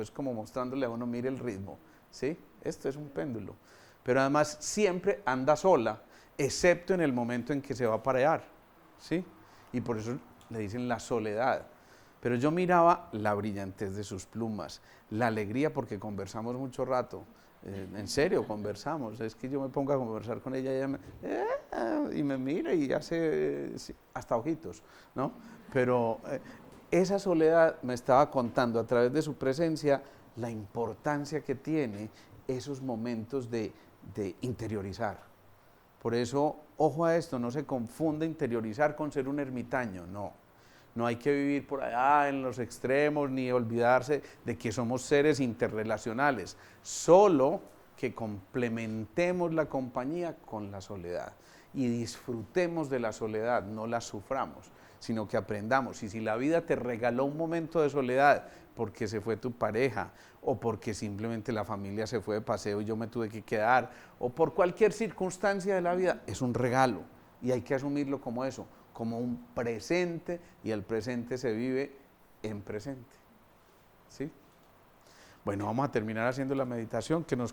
es como mostrándole a uno, mire el ritmo, ¿sí? Esto es un péndulo. Pero además siempre anda sola, excepto en el momento en que se va a parear, ¿sí? Y por eso le dicen la soledad. pero yo miraba la brillantez de sus plumas, la alegría porque conversamos mucho rato, en serio conversamos, es que yo me pongo a conversar con ella y ella y me mira y hace hasta ojitos, ¿no? Pero esa soledad me estaba contando a través de su presencia la importancia que tiene esos momentos de interiorizar. Por eso, ojo a esto, no se confunda interiorizar con ser un ermitaño, no. No hay que vivir por allá en los extremos ni olvidarse de que somos seres interrelacionales, solo que complementemos la compañía con la soledad y disfrutemos de la soledad, no la suframos, sino que aprendamos. Y si la vida te regaló un momento de soledad porque se fue tu pareja o porque simplemente la familia se fue de paseo y yo me tuve que quedar o por cualquier circunstancia de la vida, es un regalo y hay que asumirlo como eso, como un presente, y el presente se vive en presente. ¿Sí? Bueno, vamos a terminar haciendo la meditación que nos